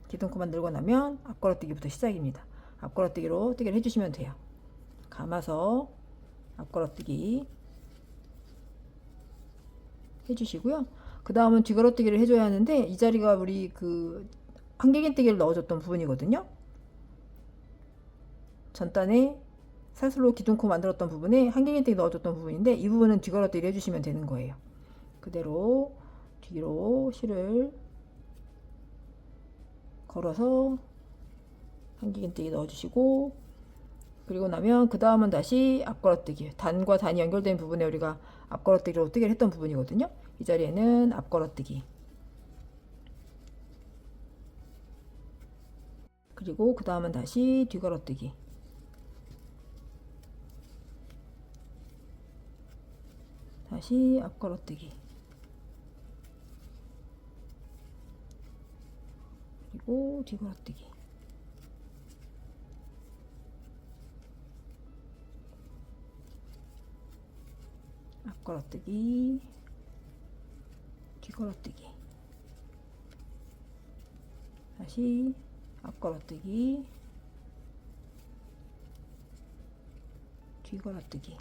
기둥코 만들고 나면 앞걸어뜨기부터 시작입니다. 앞걸어뜨기로 뜨개를 해주시면 돼요. 감아서 앞걸어뜨기 해주시고요. 그 다음은 뒤걸어뜨기를 해줘야 하는데 이 자리가 우리 그 한길긴뜨기를 넣어줬던 부분이거든요. 전단에 사슬로 기둥코 만들었던 부분에 한길긴뜨기 넣어줬던 부분인데 이 부분은 뒤걸어뜨기를 해주시면 되는 거예요. 그대로 뒤로 실을 걸어서 한길긴뜨기 넣어주시고, 그리고 나면 그 다음은 다시 앞걸어뜨기, 단과 단이 연결된 부분에 우리가 앞걸어뜨기로 뜨개를 했던 부분이거든요. 이 자리에는 앞걸어뜨기, 그리고 그 다음은 다시 뒤걸어뜨기, 다시 앞걸어뜨기, 그리고 뒤걸어뜨기. 앞걸어뜨기, 뒤걸어뜨기, 다시 앞걸어뜨기, 뒤걸어뜨기.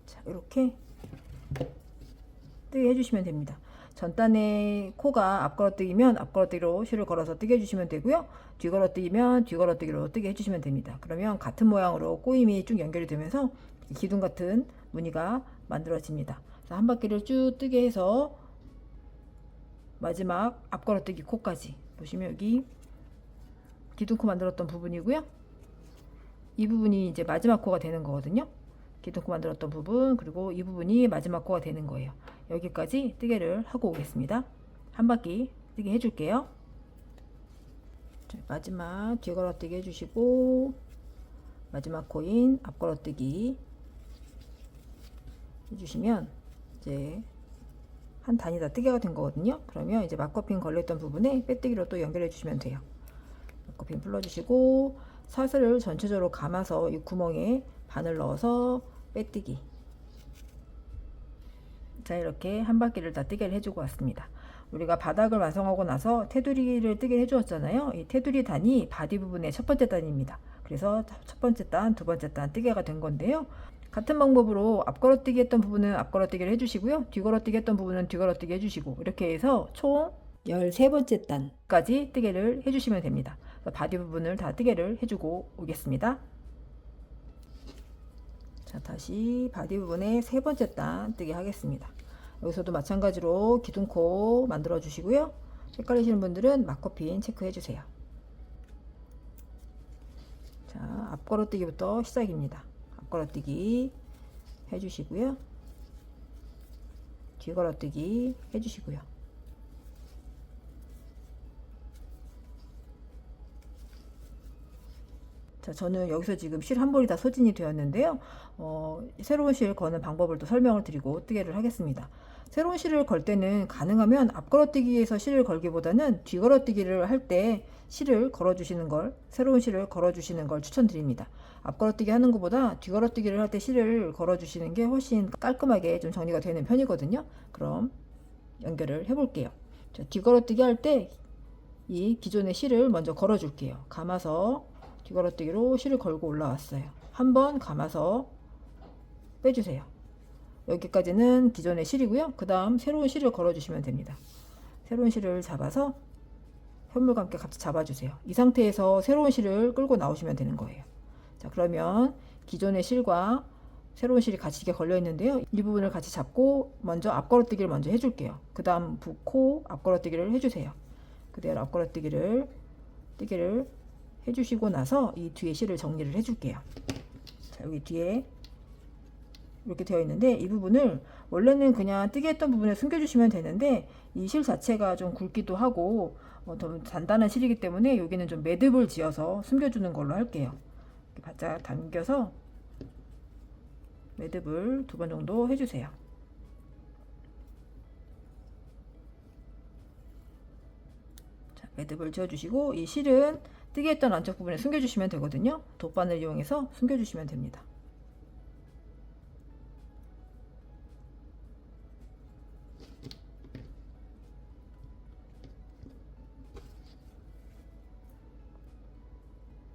자, 이렇게 뜨개 해주시면 됩니다. 전단에 코가 앞걸어뜨기면 앞걸어뜨기로 실을 걸어서 뜨개 해주시면 되고요. 뒤걸어뜨기면 뒤걸어뜨기로 뜨개 해주시면 됩니다. 그러면 같은 모양으로 꼬임이 쭉 연결이 되면서 기둥 같은 무늬가 만들어집니다. 한 바퀴를 쭉 뜨게 해서 마지막 앞걸어뜨기 코까지 보시면 여기 기둥코 만들었던 부분이고요. 이 부분이 이제 마지막 코가 되는 거거든요. 기둥코 만들었던 부분, 그리고 이 부분이 마지막 코가 되는 거예요. 여기까지 뜨개를 하고 오겠습니다. 한 바퀴 뜨개 해줄게요. 자, 마지막 뒤걸어뜨기 해주시고 마지막 코인 앞걸어뜨기 해주시면 이제 한 단이 다 뜨개가 된 거거든요. 그러면 이제 막거핀 걸렸던 부분에 빼뜨기로 또 연결해 주시면 돼요. 막거핀 풀어주시고 사슬을 전체적으로 감아서 이 구멍에 바늘 넣어서 빼뜨기. 자, 이렇게 한 바퀴를 다 뜨개를 해주고 왔습니다. 우리가 바닥을 완성하고 나서 테두리를 뜨게 해주었잖아요. 이 테두리 단이 바디 부분의 첫 번째 단입니다. 그래서 첫 번째 단, 두 번째 단 뜨개가 된 건데요. 같은 방법으로 앞걸어뜨기 했던 부분은 앞걸어뜨기를 해주시고요. 뒤걸어뜨기 했던 부분은 뒤걸어뜨기 해주시고, 이렇게 해서 총 13번째 단까지 뜨개를 해주시면 됩니다. 바디 부분을 다 뜨개를 해주고 오겠습니다. 자, 다시 바디 부분에 세 번째 단 뜨개 하겠습니다. 여기서도 마찬가지로 기둥코 만들어 주시고요. 헷갈리시는 분들은 막코핀 체크해 주세요. 자, 앞걸어뜨기부터 시작입니다. 앞걸어뜨기 해주시고요. 뒤걸어뜨기 해주시고요. 자, 저는 여기서 지금 실 한 볼이 다 소진이 되었는데요. 새로운 실 거는 방법을 또 설명을 드리고 뜨개를 하겠습니다. 새로운 실을 걸 때는 가능하면 앞걸어뜨기에서 실을 걸기보다는 뒤걸어뜨기를 할 때 실을 걸어주시는 걸, 새로운 실을 걸어주시는 걸 추천드립니다. 앞걸어뜨기 하는 것보다 뒤걸어뜨기를 할 때 실을 걸어주시는 게 훨씬 깔끔하게 좀 정리가 되는 편이거든요. 그럼 연결을 해볼게요. 자, 뒤걸어뜨기 할 때 이 기존의 실을 먼저 걸어줄게요. 감아서 뒤걸어뜨기로 실을 걸고 올라왔어요. 한 번 감아서 빼주세요. 여기까지는 기존의 실이고요. 그 다음 새로운 실을 걸어주시면 됩니다. 새로운 실을 잡아서 현물과 함께 같이 잡아주세요. 이 상태에서 새로운 실을 끌고 나오시면 되는 거예요. 자, 그러면 기존의 실과 새로운 실이 같이 이렇게 걸려 있는데요. 이 부분을 같이 잡고 먼저 앞걸어뜨기를 먼저 해줄게요. 그 다음 붓고 앞걸어뜨기를 해주세요. 그대로 앞걸어뜨기를 해주시고 나서 이 뒤에 실을 정리를 해줄게요. 자, 여기 뒤에 이렇게 되어 있는데 이 부분을 원래는 그냥 뜨개 했던 부분에 숨겨주시면 되는데 이 실 자체가 좀 굵기도 하고 더 단단한 실이기 때문에 여기는 좀 매듭을 지어서 숨겨주는 걸로 할게요. 이렇게 바짝 당겨서 매듭을 2번 정도 해주세요. 자, 매듭을 지어주시고 이 실은 뜨개 했던 안쪽 부분에 숨겨주시면 되거든요. 돗바늘 이용해서 숨겨주시면 됩니다.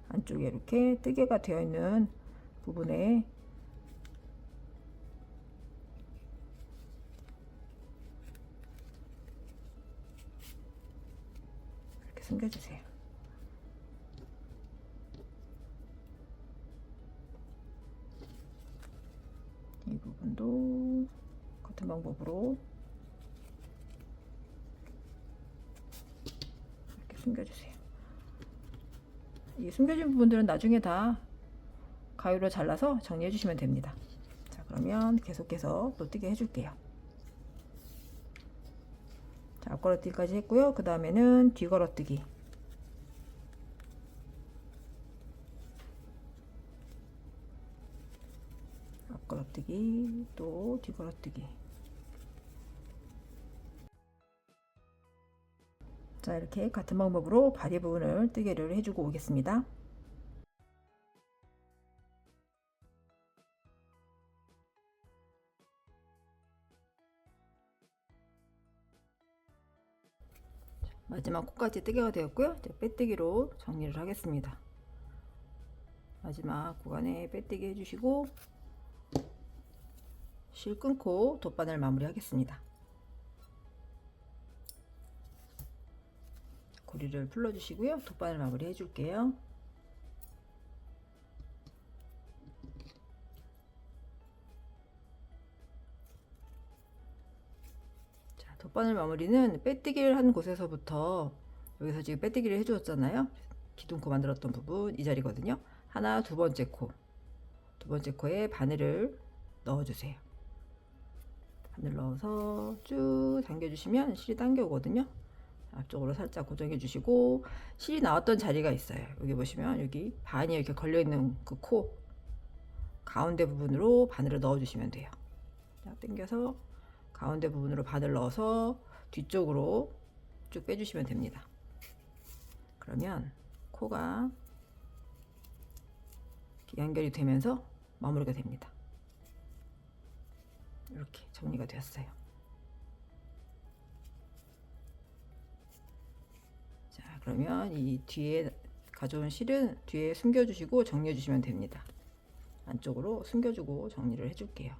안쪽에 이렇게 뜨개가 되어 있는 부분에 이렇게 숨겨주세요. 이 부분도 같은 방법으로 이렇게 숨겨주세요. 이 숨겨진 부분들은 나중에 다 가위로 잘라서 정리해 주시면 됩니다. 자, 그러면 계속해서 또 뜨게 해줄게요. 자, 앞걸어뜨기까지 했고요. 그 다음에는 뒤걸어뜨기. 앞걸어뜨기 또 뒤걸어뜨기. 자, 이렇게 같은 방법으로 바디 부분을 뜨개를 해주고 오겠습니다. 마지막 코까지 뜨개가 되었고요. 이제 빼뜨기로 정리를 하겠습니다. 마지막 구간에 빼뜨기 해주시고 실 끊고 돗바늘 마무리 하겠습니다. 고리를 풀러 주시고요. 돗바늘 마무리 해줄게요. 자, 돗바늘 마무리는 빼뜨기를 한 곳에서부터 여기서 지금 빼뜨기를 해주었잖아요. 기둥코 만들었던 부분 이 자리거든요. 하나, 두 번째 코에 바늘을 넣어주세요. 바늘 넣어서 쭉 당겨주시면 실이 당겨오거든요. 앞쪽으로 살짝 고정해 주시고 실이 나왔던 자리가 있어요. 여기 보시면 여기 반이 이렇게 걸려 있는 그 코 가운데 부분으로 바늘을 넣어 주시면 돼요. 자, 당겨서 가운데 부분으로 바늘 넣어서 뒤쪽으로 쭉 빼주시면 됩니다. 그러면 코가 연결이 되면서 마무리가 됩니다. 이렇게 정리가 되었어요. 자, 그러면 이 뒤에 가져온 실은 뒤에 숨겨주시고 정리해 주시면 됩니다. 안쪽으로 숨겨주고 정리를 해줄게요.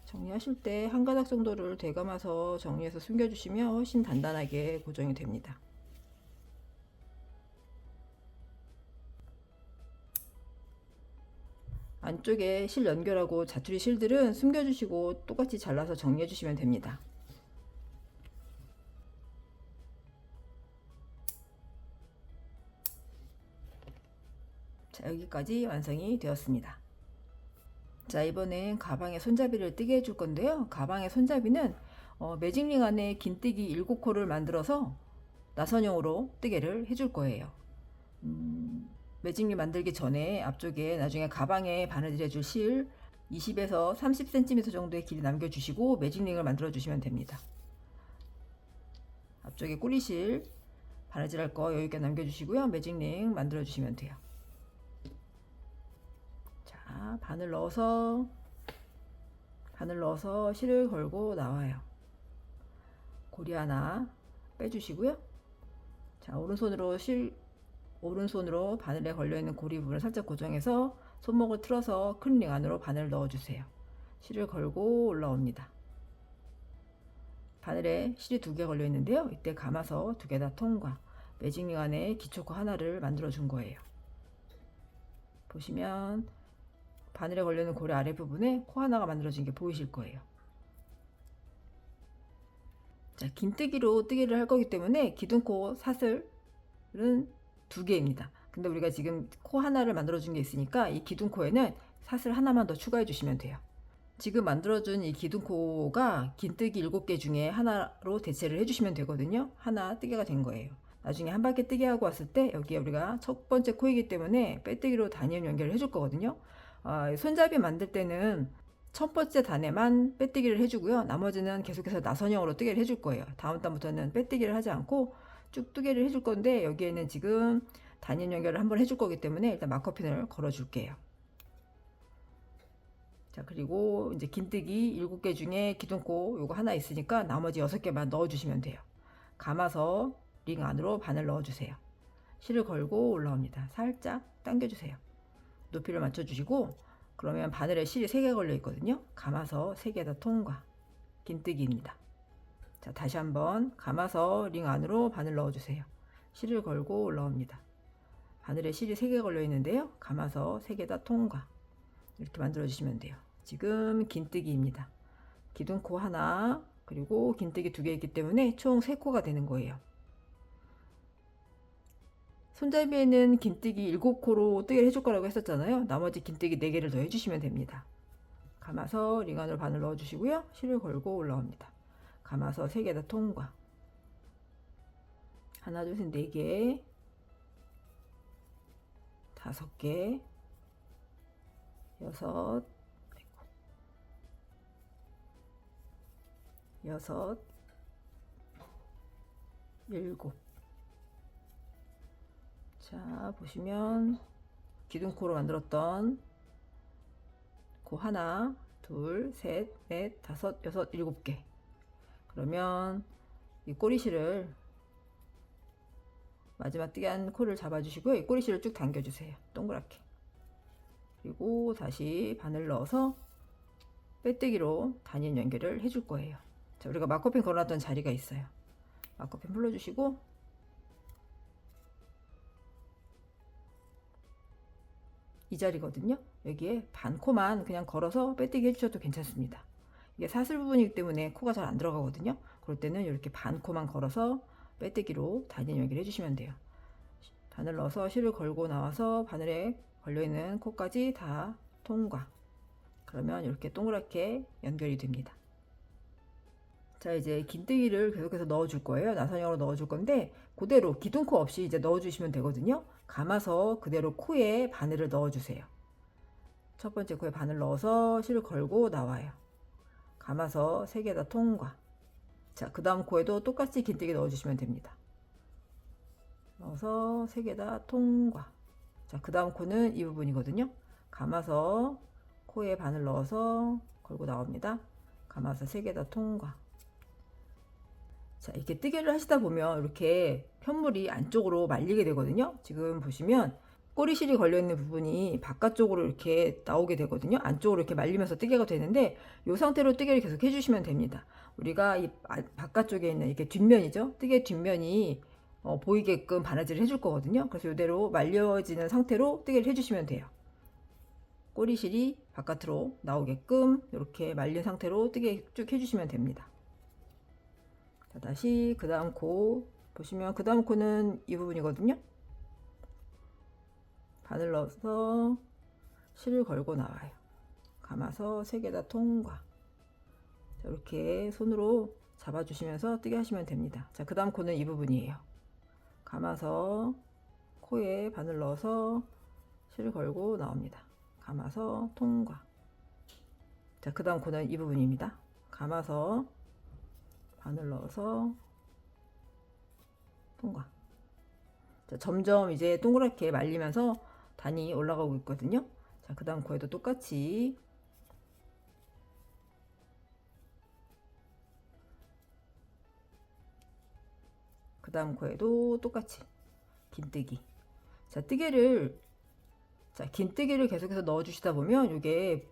정리하실 때 한 가닥 정도를 되감아서 정리해서 숨겨주시면 훨씬 단단하게 고정이 됩니다. 안쪽에 실 연결하고 자투리 실들은 숨겨주시고 똑같이 잘라서 정리해 주시면 됩니다. 자, 여기까지 완성이 되었습니다. 자, 이번엔 가방에 손잡이를 뜨게 해줄 건데요. 가방의 손잡이는 매직링 안에 긴뜨기 7코를 만들어서 나선형으로 뜨개를 해줄 거예요. 매직링 만들기 전에 앞쪽에 나중에 가방에 바느질 해줄 실 20에서 30cm 정도의 길이 남겨주시고 매직링을 만들어 주시면 됩니다. 앞쪽에 꼬리실 바느질 할 거 여유있게 남겨주시고요. 매직링 만들어 주시면 돼요. 자, 바늘 넣어서 실을 걸고 나와요. 고리 하나 빼주시고요. 자, 오른손으로 바늘에 걸려있는 고리 부분을 살짝 고정해서 손목을 틀어서 큰 링 안으로 바늘을 넣어주세요. 실을 걸고 올라옵니다. 바늘에 실이 2개 걸려 있는데요. 이때 감아서 2개 다 통과. 매직링 안에 기초코 하나를 만들어 준 거예요. 보시면 바늘에 걸려 있는 고리 아래 부분에 코 하나가 만들어진 게 보이실 거예요. 자, 긴뜨기로 뜨개를 할 거기 때문에 기둥코 사슬은 2개입니다. 근데 우리가 지금 코 하나를 만들어 준 게 있으니까 이 기둥코에는 사슬 하나만 더 추가해 주시면 돼요. 지금 만들어준 이 기둥코가 긴뜨기 7개 중에 하나로 대체를 해주시면 되거든요. 하나 뜨개가 된 거예요. 나중에 한 바퀴 뜨개 하고 왔을 때 여기에 우리가 첫 번째 코이기 때문에 빼뜨기로 단위원 연결을 해줄 거거든요. 손잡이 만들 때는 첫 번째 단에만 빼뜨기를 해주고요. 나머지는 계속해서 나선형으로 뜨개를 해줄 거예요. 다음 단부터는 빼뜨기를 하지 않고 쭉 뜨개를 해줄 건데 여기에는 지금 단위원 연결을 한번 해줄 거기 때문에 일단 마커핀을 걸어 줄게요. 자, 그리고 이제 긴뜨기 7개 중에 기둥코 요거 하나 있으니까 나머지 6개만 넣어 주시면 돼요. 감아서 링 안으로 바늘 넣어 주세요. 실을 걸고 올라옵니다. 살짝 당겨 주세요. 높이를 맞춰 주시고, 그러면 바늘에 실이 3개 걸려 있거든요. 감아서 3개 다 통과. 긴뜨기입니다. 자, 다시 한번 감아서 링 안으로 바늘 넣어 주세요. 실을 걸고 올라옵니다. 바늘에 실이 3개 걸려 있는데요. 감아서 3개 다 통과. 이렇게 만들어 주시면 돼요. 지금 긴뜨기입니다. 기둥코 하나, 그리고 긴뜨기 2개 있기 때문에 총 3코가 되는 거예요. 손잡이에는 긴뜨기 7코로 뜨개를 해줄 거라고 했었잖아요. 나머지 긴뜨기 4개를 더 해주시면 됩니다. 감아서 링 안으로 바늘 넣어 주시고요. 실을 걸고 올라옵니다. 감아서 3개 다 통과. 하나, 둘, 셋, 4개, 5개, 6, 7. 자, 보시면 기둥코로 만들었던 코 하나, 둘, 셋, 넷, 5, 6, 7개. 그러면 이 꼬리실을 마지막 뜨개 한 코를 잡아주시고요. 이 꼬리실을 쭉 당겨주세요. 동그랗게. 그리고 다시 바늘 넣어서 빼뜨기로 단위원 연결을 해줄 거예요. 자, 우리가 마커핀 걸어놨던 자리가 있어요. 마커핀 풀러주시고, 이 자리거든요. 여기에 반 코만 그냥 걸어서 빼뜨기 해주셔도 괜찮습니다. 이게 사슬 부분이기 때문에 코가 잘 안 들어가거든요. 그럴 때는 이렇게 반 코만 걸어서 빼뜨기로 단위원 연결 해주시면 돼요. 바늘 넣어서 실을 걸고 나와서 바늘에 걸려있는 코까지 다 통과. 그러면 이렇게 동그랗게 연결이 됩니다. 자, 이제 긴뜨기를 계속해서 넣어 줄 거예요. 나선형으로 넣어 줄 건데 그대로 기둥코 없이 이제 넣어 주시면 되거든요. 감아서 그대로 코에 바늘을 넣어 주세요. 첫 번째 코에 바늘 넣어서 실을 걸고 나와요. 감아서 3개 다 통과. 자, 그 다음 코에도 똑같이 긴뜨기 넣어 주시면 됩니다. 넣어서 3개 다 통과. 자, 그 다음 코는 이 부분이거든요. 감아서 코에 바늘 넣어서 걸고 나옵니다. 감아서 3개 다 통과. 자, 이렇게 뜨개를 하시다 보면 이렇게 편물이 안쪽으로 말리게 되거든요. 지금 보시면 꼬리실이 걸려있는 부분이 바깥쪽으로 이렇게 나오게 되거든요. 안쪽으로 이렇게 말리면서 뜨개가 되는데 이 상태로 뜨개를 계속 해주시면 됩니다. 우리가 이 바깥쪽에 있는 이렇게 뒷면이죠. 뜨개 뒷면이 보이게끔 바느질을 해줄 거거든요. 그래서 이대로 말려지는 상태로 뜨개를 해주시면 돼요. 꼬리실이 바깥으로 나오게끔 이렇게 말린 상태로 뜨개 쭉 해주시면 됩니다. 자, 다시 그 다음 코 보시면 그 다음 코는 이 부분이거든요. 바늘 넣어서 실을 걸고 나와요. 감아서 3개 다 통과. 자, 이렇게 손으로 잡아주시면서 뜨개 하시면 됩니다. 자, 그 다음 코는 이 부분이에요. 감아서 코에 바늘 넣어서 실을 걸고 나옵니다. 감아서 통과. 자, 그 다음 코는 이 부분입니다. 감아서 바늘 넣어서 통과. 자, 점점 이제 동그랗게 말리면서 단이 올라가고 있거든요. 자, 그 다음 코에도 똑같이 그 다음 코에도 똑같이 긴뜨기. 자, 긴뜨기를 계속해서 넣어주시다 보면 이게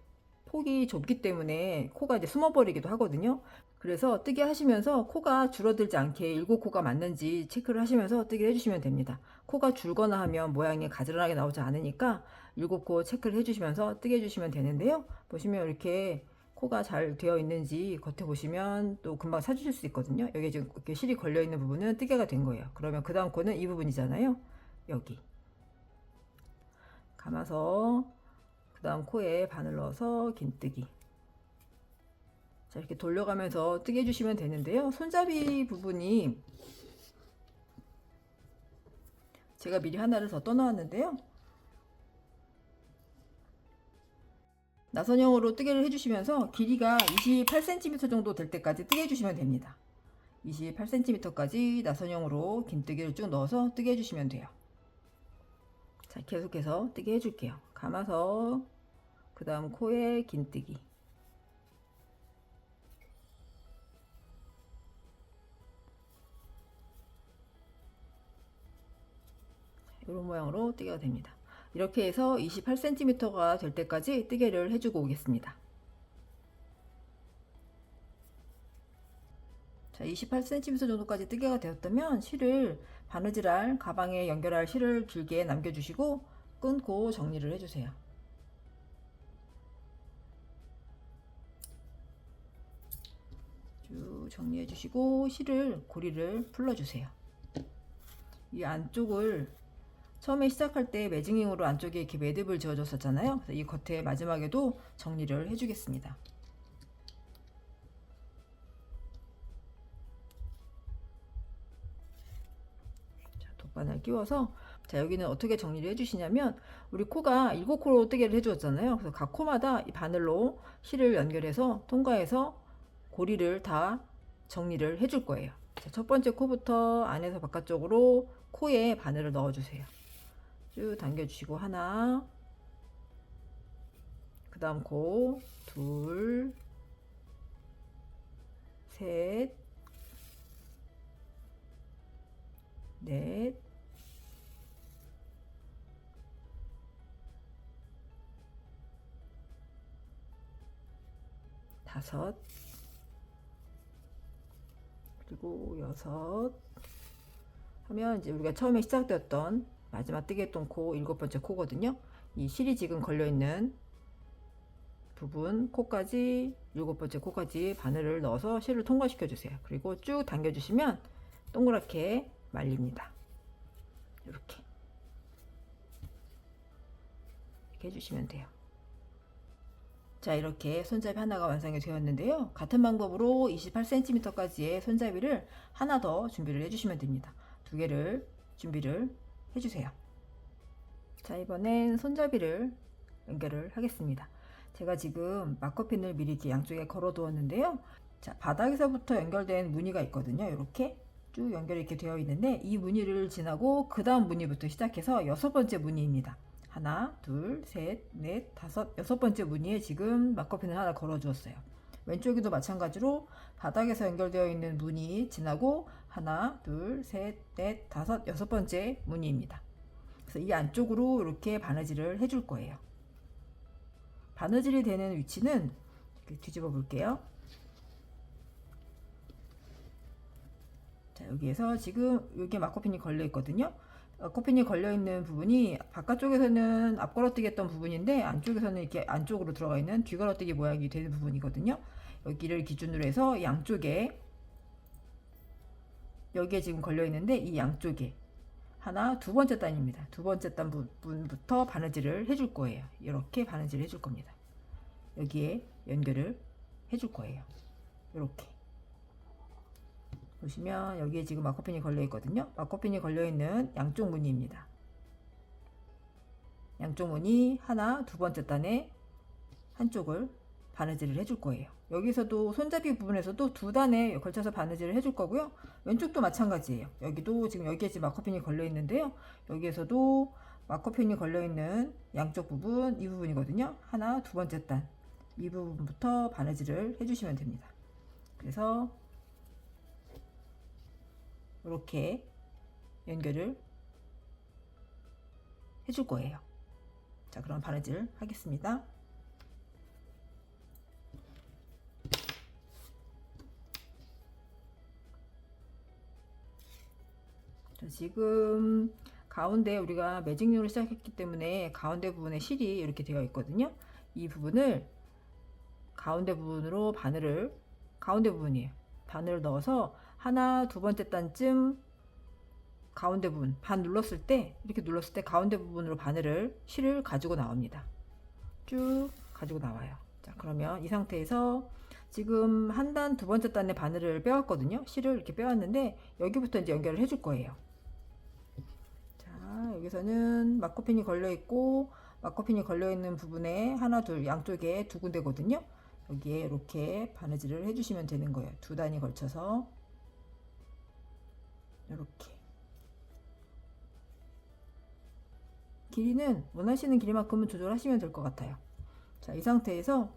폭이 좁기 때문에 코가 이제 숨어버리기도 하거든요. 그래서 뜨개 하시면서 코가 줄어들지 않게 7코가 맞는지 체크를 하시면서 뜨개 해주시면 됩니다. 코가 줄거나 하면 모양이 가지런하게 나오지 않으니까 7코 체크를 해주시면서 뜨개 해주시면 되는데요. 보시면 이렇게 코가 잘 되어 있는지 겉에 보시면 또 금방 찾으실 수 있거든요. 여기 지금 이렇게 실이 걸려 있는 부분은 뜨개가 된 거예요. 그러면 그 다음 코는 이 부분이잖아요. 여기 감아서 그 다음 코에 바늘 넣어서 긴뜨기. 자, 이렇게 돌려가면서 뜨개 해주시면 되는데요. 손잡이 부분이 제가 미리 하나를 더 떠나왔는데요. 나선형으로 뜨개를 해주시면서 길이가 28cm 정도 될 때까지 뜨개 해주시면 됩니다. 28cm까지 나선형으로 긴뜨개를 쭉 넣어서 뜨개 해주시면 돼요. 자, 계속해서 뜨개 해줄게요. 감아서 그 다음 코에 긴뜨기. 이런 모양으로 뜨개가 됩니다. 이렇게 해서 28cm가 될 때까지 뜨개를 해주고 오겠습니다. 자, 28cm 정도까지 뜨개가 되었다면 실을 바느질할 가방에 연결할 실을 길게 남겨주시고 끊고 정리를 해주세요. 쭉 정리해 주시고 실을 고리를 풀어주세요. 이 안쪽을 처음에 시작할 때 매직링으로 안쪽에 이렇게 매듭을 지어줬었잖아요. 그래서 이 겉에 마지막에도 정리를 해주겠습니다. 자, 돗바늘 끼워서 자, 여기는 어떻게 정리를 해주시냐면 우리 코가 7코로 뜨개를 해주었잖아요. 그래서 각 코마다 이 바늘로 실을 연결해서 통과해서 고리를 다 정리를 해줄 거예요. 자, 첫 번째 코부터 안에서 바깥쪽으로 코에 바늘을 넣어주세요. 쭉 당겨주시고 하나, 그 다음 코, 둘, 셋, 넷, 다섯, 그리고 여섯 하면 이제 우리가 처음에 시작되었던 마지막 뜨개했던 코 7번째 코거든요. 이 실이 지금 걸려있는 부분 코까지 7번째 코까지 바늘을 넣어서 실을 통과시켜 주세요. 그리고 쭉 당겨 주시면 동그랗게 말립니다. 이렇게 해주시면 돼요. 자, 이렇게 손잡이 하나가 완성이 되었는데요. 같은 방법으로 28cm까지의 손잡이를 하나 더 준비를 해주시면 됩니다. 2개를 준비를 해주세요. 자, 이번엔 손잡이를 연결을 하겠습니다. 제가 지금 마커핀을 미리 이렇게 양쪽에 걸어 두었는데요. 자, 바닥에서부터 연결된 무늬가 있거든요. 이렇게 쭉 연결이 이렇게 되어 있는데 이 무늬를 지나고 그 다음 무늬부터 시작해서 6번째 무늬입니다. 하나, 둘, 셋, 넷, 다섯, 6번째 무늬에 지금 마커핀을 하나 걸어 주었어요. 왼쪽에도 마찬가지로 바닥에서 연결되어 있는 무늬 지나고 하나, 둘, 셋, 넷, 다섯, 6번째 무늬입니다. 그래서 이 안쪽으로 이렇게 바느질을 해줄 거예요. 바느질이 되는 위치는 이렇게 뒤집어 볼게요. 자, 여기에서 지금 여기에 마커핀이 걸려 있거든요. 마커핀이 걸려 있는 부분이 바깥쪽에서는 앞걸어뜨기 했던 부분인데 안쪽에서는 이렇게 안쪽으로 들어가 있는 뒤걸어뜨기 모양이 되는 부분이거든요. 여기를 기준으로 해서 양쪽에 여기에 지금 걸려 있는데 이 양쪽에 하나, 2번째 단입니다. 2번째 단 부분부터 바느질을 해줄 거예요. 이렇게 바느질을 해줄 겁니다. 여기에 연결을 해줄 거예요. 이렇게 보시면 여기에 지금 마커핀이 걸려 있거든요. 마커핀이 걸려 있는 양쪽 무늬입니다. 양쪽 무늬 하나, 2번째 단에 한쪽을 바느질을 해줄 거예요. 여기서도 손잡이 부분에서도 2단에 걸쳐서 바느질을 해줄 거고요. 왼쪽도 마찬가지예요. 여기도 지금 여기에 지금 마커핀이 걸려 있는데요. 여기에서도 마커핀이 걸려 있는 양쪽 부분 이 부분이거든요. 하나, 2번째 단 이 부분부터 바느질을 해주시면 됩니다. 그래서 이렇게 연결을 해줄 거예요. 자, 그럼 바느질 하겠습니다. 자, 지금 가운데 우리가 매직용을 시작했기 때문에 가운데 부분에 실이 이렇게 되어 있거든요. 이 부분을 가운데 부분으로 가운데 부분이에요. 바늘을 넣어서 하나, 두 번째 단쯤 가운데 부분 반 눌렀을 때, 이렇게 눌렀을 때 가운데 부분으로 실을 가지고 나옵니다. 쭉 가지고 나와요. 자, 그러면 이 상태에서 지금 한 단, 두 번째 단에 바늘을 빼왔거든요. 실을 이렇게 빼왔는데 여기부터 이제 연결을 해줄 거예요. 자, 여기서는 마커핀이 걸려 있고, 마커핀이 걸려 있는 부분에 하나, 둘, 양쪽에 두 군데거든요. 여기에 이렇게 바느질을 해주시면 되는 거예요. 두 단이 걸쳐서 이렇게. 길이는 원하시는 길이만큼은 조절하시면 될 것 같아요. 자, 이 상태에서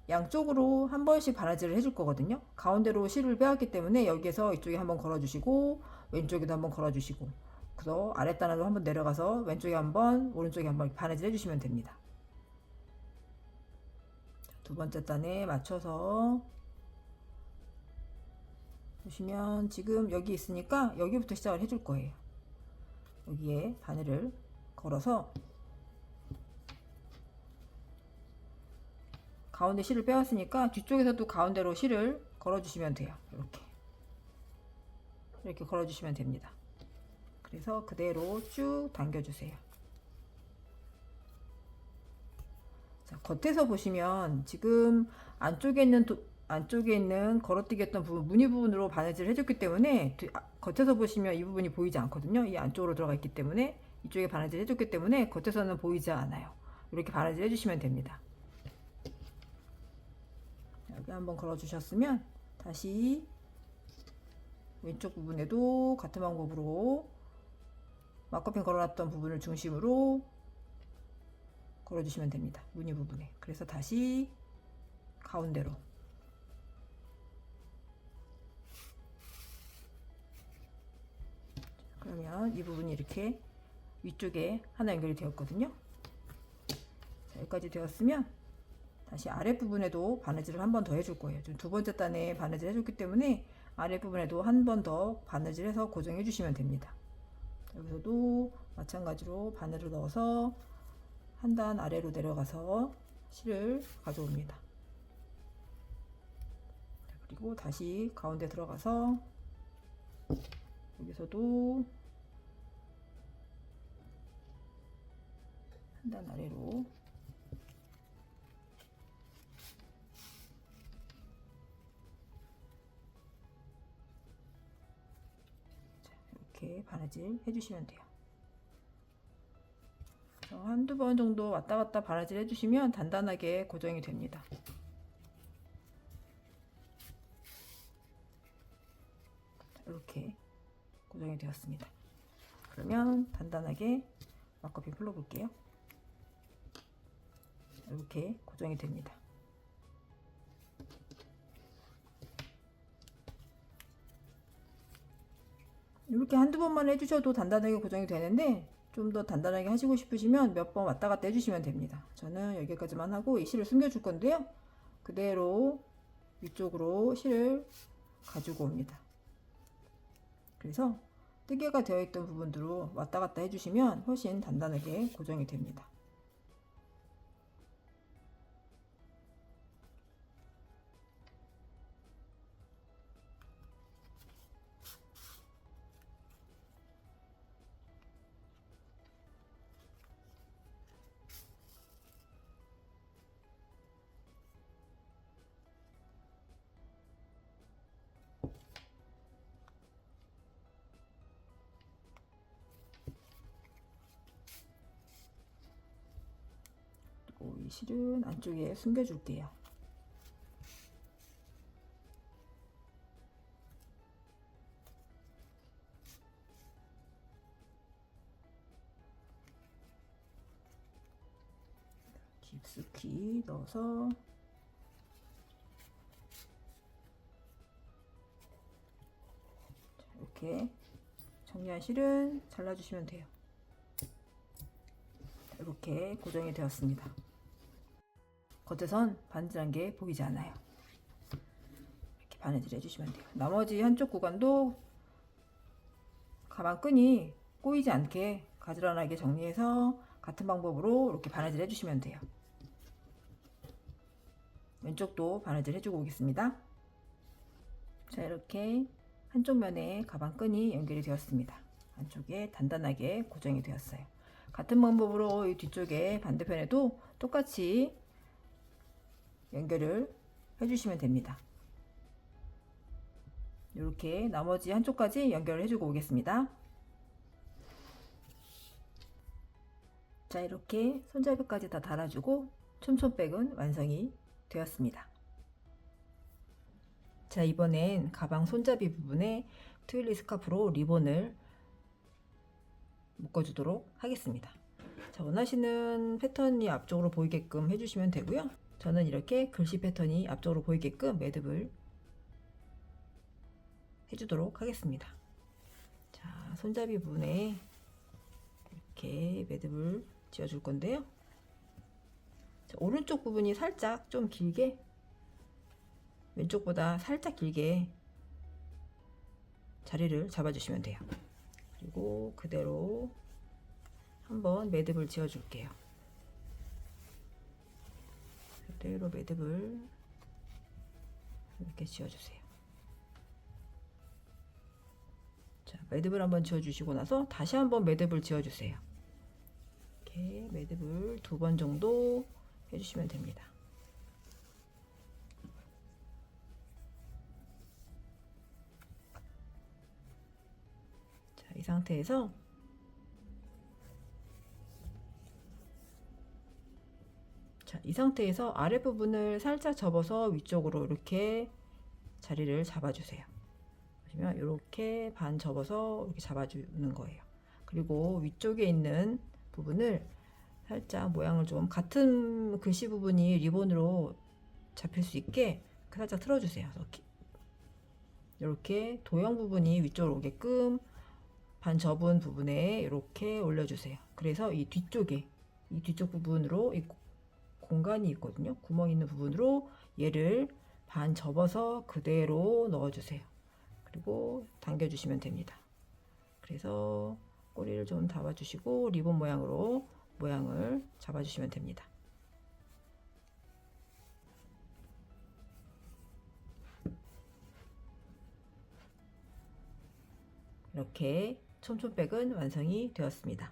양쪽으로 한 번씩 바느질을 해줄 거거든요. 가운데로 실을 빼왔기 때문에 여기에서 이쪽에 한번 걸어주시고, 왼쪽에도 한번 걸어주시고, 그래서 아랫단으로 한번 내려가서 왼쪽에 한번, 오른쪽에 한번 바느질 해주시면 됩니다. 두 번째 단에 맞춰서 보시면 지금 여기 있으니까 여기부터 시작을 해줄 거예요. 여기에 바늘을 걸어서 가운데 실을 빼왔으니까 뒤쪽에서도 가운데로 실을 걸어주시면 돼요. 이렇게 걸어주시면 됩니다. 그래서 그대로 쭉 당겨주세요. 자, 겉에서 보시면 지금 안쪽에 있는 걸어뛰기 했던 부분, 무늬 부분으로 바느질을 해줬기 때문에 겉에서 보시면 이 부분이 보이지 않거든요. 이 안쪽으로 들어가 있기 때문에, 이쪽에 바느질 해줬기 때문에 겉에서는 보이지 않아요. 이렇게 바느질 해주시면 됩니다. 여기 한번 걸어주셨으면 다시 왼쪽 부분에도 같은 방법으로 마커핀 걸어놨던 부분을 중심으로 걸어주시면 됩니다. 무늬 부분에. 그래서 다시 가운데로. 그러면 이 부분이 이렇게 위쪽에 하나 연결이 되었거든요. 자, 여기까지 되었으면 다시 아랫부분에도 바느질을 한 번 더 해줄 거예요. 지금 두 번째 단에 바느질 해줬기 때문에 아랫부분에도 한 번 더 바느질해서 고정해 주시면 됩니다. 여기서도 마찬가지로 바늘을 넣어서 한 단 아래로 내려가서 실을 가져옵니다. 그리고 다시 가운데 들어가서 여기서도 한 단 아래로 이렇게 바느질 해주시면 돼요. 한두 번 정도 왔다 갔다 바느질 해주시면 단단하게 고정이 됩니다. 이렇게 고정이 되었습니다. 그러면 단단하게 마커핀 풀어볼게요. 이렇게 고정이 됩니다. 이렇게 한두 번만 해주셔도 단단하게 고정이 되는데, 좀 더 단단하게 하시고 싶으시면 몇 번 왔다 갔다 해주시면 됩니다. 저는 여기까지만 하고 이 실을 숨겨 줄 건데요. 그대로 위쪽으로 실을 가지고 옵니다. 그래서 뜨개가 되어 있던 부분으로 왔다 갔다 해주시면 훨씬 단단하게 고정이 됩니다. 이 실은 안쪽에 숨겨 줄게요. 깊숙이 넣어서 이렇게 정리한 실은 잘라주시면 돼요. 이렇게 고정이 되었습니다. 겉에선 바느질한 게 보이지 않아요. 이렇게 바느질 해주시면 돼요. 나머지 한쪽 구간도 가방 끈이 꼬이지 않게 가지런하게 정리해서 같은 방법으로 이렇게 바느질 해주시면 돼요. 왼쪽도 바느질 해주고 오겠습니다. 자, 이렇게 한쪽 면에 가방 끈이 연결이 되었습니다. 안쪽에 단단하게 고정이 되었어요. 같은 방법으로 이 뒤쪽에 반대편에도 똑같이 연결을 해주시면 됩니다. 이렇게 나머지 한쪽까지 연결을 해주고 오겠습니다. 자, 이렇게 손잡이까지 다 달아주고 촘촘백은 완성이 되었습니다. 자, 이번엔 가방 손잡이 부분에 트윌리 스카프로 리본을 묶어주도록 하겠습니다. 자, 원하시는 패턴이 앞쪽으로 보이게끔 해주시면 되고요. 저는 이렇게 글씨 패턴이 앞쪽으로 보이게끔 매듭을 해주도록 하겠습니다. 자, 손잡이 부분에 이렇게 매듭을 지어줄 건데요. 자, 오른쪽 부분이 살짝 좀 길게, 왼쪽보다 살짝 길게 자리를 잡아주시면 돼요. 그리고 그대로 한번 매듭을 지어 줄게요. 그대로 매듭을 이렇게 지어 주세요. 자, 매듭을 한번 지어 주시고 나서 다시 한번 매듭을 지어 주세요. 이렇게 매듭을 2번 정도 해주시면 됩니다. 자, 이 상태에서 아랫부분을 살짝 접어서 위쪽으로 이렇게 자리를 잡아주세요. 보시면 이렇게 반 접어서 이렇게 잡아주는 거예요. 그리고 위쪽에 있는 부분을 살짝 모양을 좀 같은 글씨 부분이 리본으로 잡힐 수 있게 살짝 틀어주세요. 이렇게 도형 부분이 위쪽으로 오게끔 반 접은 부분에 이렇게 올려주세요. 그래서 이 뒤쪽 부분으로 이 공간이 있거든요. 구멍 있는 부분으로 얘를 반 접어서 그대로 넣어주세요. 그리고 당겨주시면 됩니다. 그래서 꼬리를 좀 잡아주시고 리본 모양으로 모양을 잡아주시면 됩니다. 이렇게 촘촘백은 완성이 되었습니다.